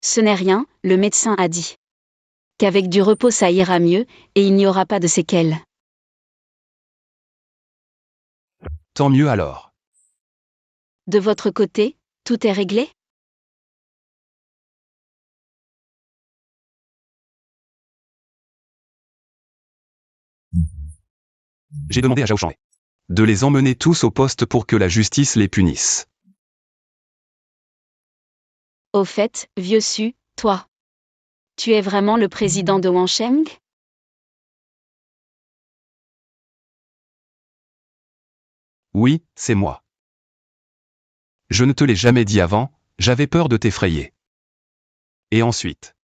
Ce n'est rien, le médecin a dit. Qu'avec du repos ça ira mieux, et il n'y aura pas de séquelles. Tant mieux alors. De votre côté, tout est réglé? J'ai demandé à Zhao Shanhe de les emmener tous au poste pour que la justice les punisse. Au fait, vieux Su, toi. Tu es vraiment le président de Wansheng? Oui, c'est moi. Je ne te l'ai jamais dit avant, j'avais peur de t'effrayer. Et ensuite,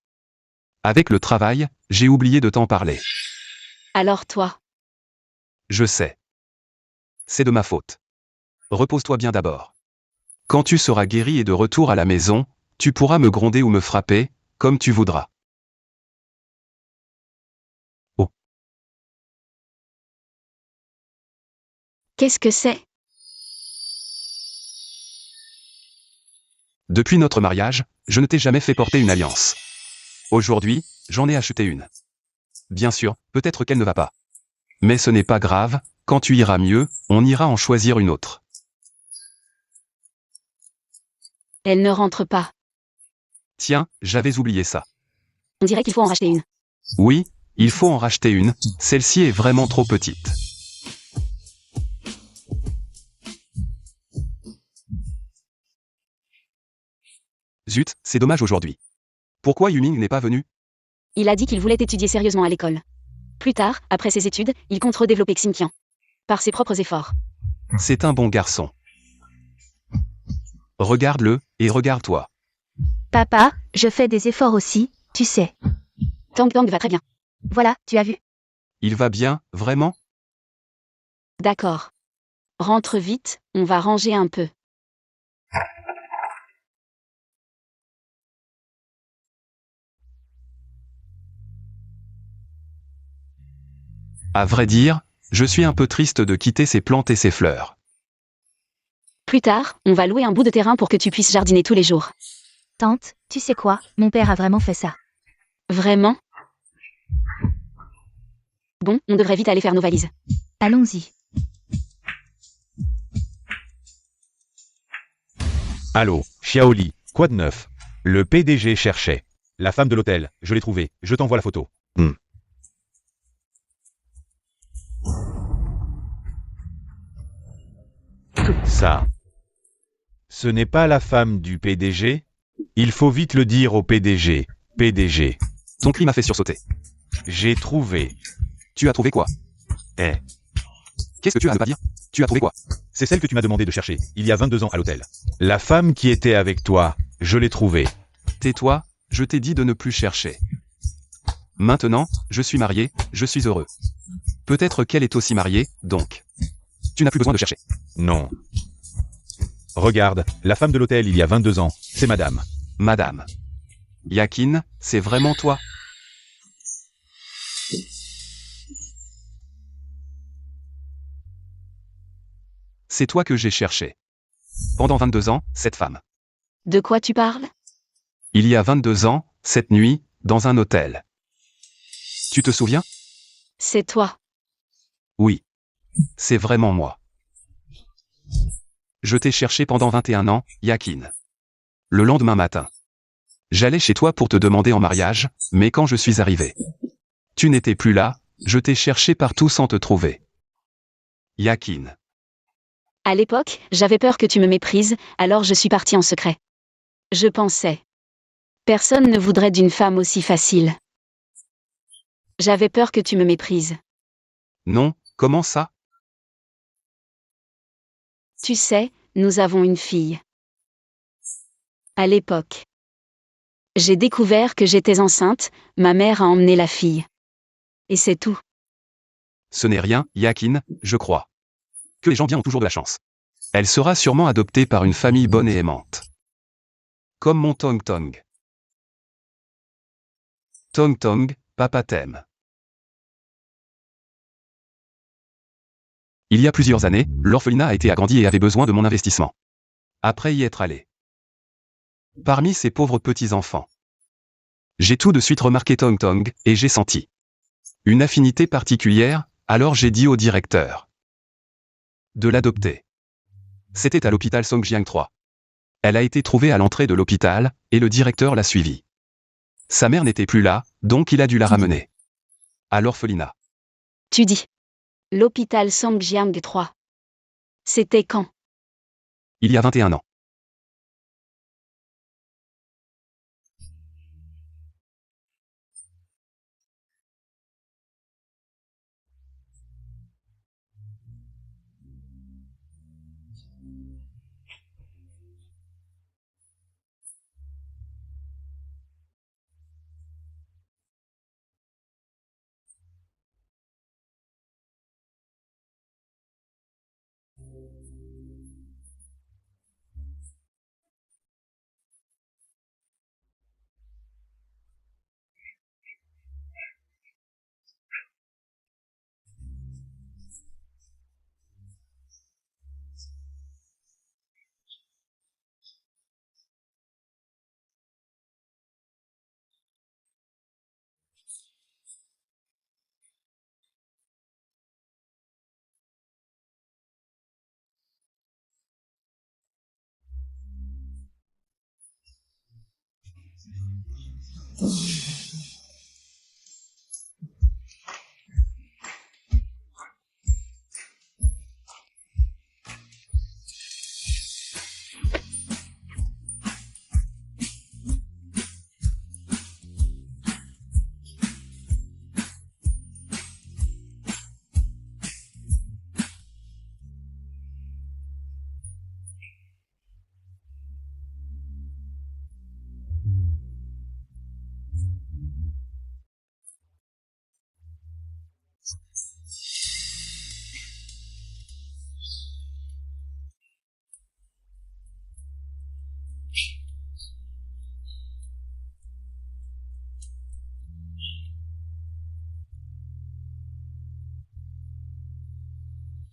avec le travail, j'ai oublié de t'en parler. Alors toi. Je sais. C'est de ma faute. Repose-toi bien d'abord. Quand tu seras guéri et de retour à la maison, tu pourras me gronder ou me frapper, comme tu voudras. Oh. Qu'est-ce que c'est? Depuis notre mariage, je ne t'ai jamais fait porter une alliance. Aujourd'hui, j'en ai acheté une. Bien sûr, peut-être qu'elle ne va pas. Mais ce n'est pas grave, quand tu iras mieux, on ira en choisir une autre. Elle ne rentre pas. Tiens, j'avais oublié ça. On dirait qu'il faut en racheter une. Oui, il faut en racheter une, celle-ci est vraiment trop petite. Zut, c'est dommage aujourd'hui. Pourquoi Yuming n'est pas venu? Il a dit qu'il voulait étudier sérieusement à l'école. Plus tard, après ses études, il compte redévelopper Xinjiang. Par ses propres efforts. C'est un bon garçon. Regarde-le, et regarde-toi. Papa, je fais des efforts aussi, tu sais. Tang Tang va très bien. Voilà, tu as vu. Il va bien, vraiment? D'accord. Rentre vite, on va ranger un peu. À vrai dire, je suis un peu triste de quitter ces plantes et ces fleurs. Plus tard, on va louer un bout de terrain pour que tu puisses jardiner tous les jours. Tante, tu sais quoi, mon père a vraiment fait ça. Vraiment? Bon, on devrait vite aller faire nos valises. Allons-y. Allô, Xiaoli, quoi de neuf? Le PDG cherchait. La femme de l'hôtel, je l'ai trouvée, je t'envoie la photo. Ça. Ce n'est pas la femme du PDG? Il faut vite le dire au PDG. PDG. Ton cri m'a fait sursauter. J'ai trouvé. Tu as trouvé quoi? Eh. Qu'est-ce que tu as à ne pas dire? Tu as trouvé quoi? C'est celle que tu m'as demandé de chercher, il y a 22 ans à l'hôtel. La femme qui était avec toi, je l'ai trouvée. Tais-toi, je t'ai dit de ne plus chercher. Maintenant, je suis marié, je suis heureux. Peut-être qu'elle est aussi mariée, donc. Tu n'as plus besoin de chercher. Non. Regarde, la femme de l'hôtel il y a 22 ans, c'est madame. Madame. Yakin, c'est vraiment toi? C'est toi que j'ai cherché. Pendant 22 ans, cette femme. De quoi tu parles? Il y a 22 ans, cette nuit, dans un hôtel. Tu te souviens? C'est toi. Oui. C'est vraiment moi. Je t'ai cherché pendant 21 ans, Yakin. Le lendemain matin. J'allais chez toi pour te demander en mariage, mais quand je suis arrivé. Tu n'étais plus là, je t'ai cherché partout sans te trouver. Yakin. À l'époque, j'avais peur que tu me méprises, alors je suis partie en secret. Je pensais. Personne ne voudrait d'une femme aussi facile. J'avais peur que tu me méprises. Non, comment ça? Tu sais, nous avons une fille. À l'époque. J'ai découvert que j'étais enceinte, ma mère a emmené la fille. Et c'est tout. Ce n'est rien, Yakin, je crois. Que les gens bien ont toujours de la chance. Elle sera sûrement adoptée par une famille bonne et aimante. Comme mon Tong Tong. Tong Tong, papa t'aime. Il y a plusieurs années, l'orphelinat a été agrandi et avait besoin de mon investissement. Après y être allé. Parmi ces pauvres petits-enfants. J'ai tout de suite remarqué Tong Tong, et j'ai senti une affinité particulière, alors j'ai dit au directeur de l'adopter. C'était à l'hôpital Songjiang 3. Elle a été trouvée à l'entrée de l'hôpital, et le directeur l'a suivie. Sa mère n'était plus là, donc il a dû la ramener à l'orphelinat. Tu dis. L'hôpital Songjiang 3. C'était quand? Il y a 21 ans.